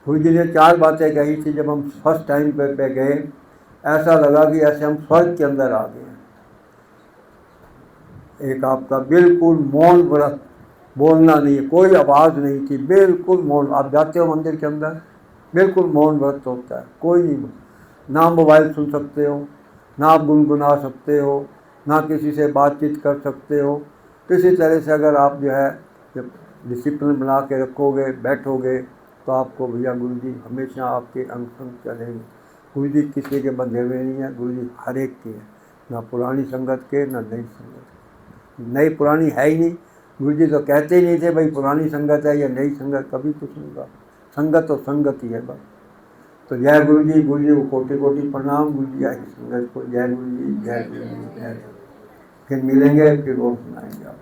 गुरु जी ने 4 बातें कही थी। जब हम फर्स्ट टाइम पे गए ऐसा लगा कि ऐसे हम स्वर्ग के अंदर आ गए। एक आपका बिल्कुल मौन व्रत, बोलना नहीं, कोई आवाज़ नहीं थी, बिल्कुल मौन। आप जाते हो मंदिर के अंदर बिल्कुल मौन व्रत होता है, कोई नहीं, ना मोबाइल सुन सकते हो, ना आप गुनगुना सकते हो, ना किसी से बातचीत कर सकते हो। किसी तरह से अगर आप जो है जब डिसिप्लिन बना के रखोगे, बैठोगे, तो आपको भैया गुरु जी हमेशा आपके अंग संग चलेंगे। गुरु जी किसी के बंधे हुए नहीं है, गुरु जी हर एक के हैं, ना पुरानी संगत के ना नई संगत के। नई पुरानी है ही नहीं, गुरु जी तो कहते ही नहीं थे भाई पुरानी संगत है या नई संगत, कभी कुछ नहीं कहा। संगत तो संगत ही है बस। तो जय गुरु जी को कोटि कोटि प्रणाम। गुरु जी आई संगत को जय गुरु जी, जय गुरु जी, जय। फिर मिलेंगे, फिर वो सुनाएंगे आप।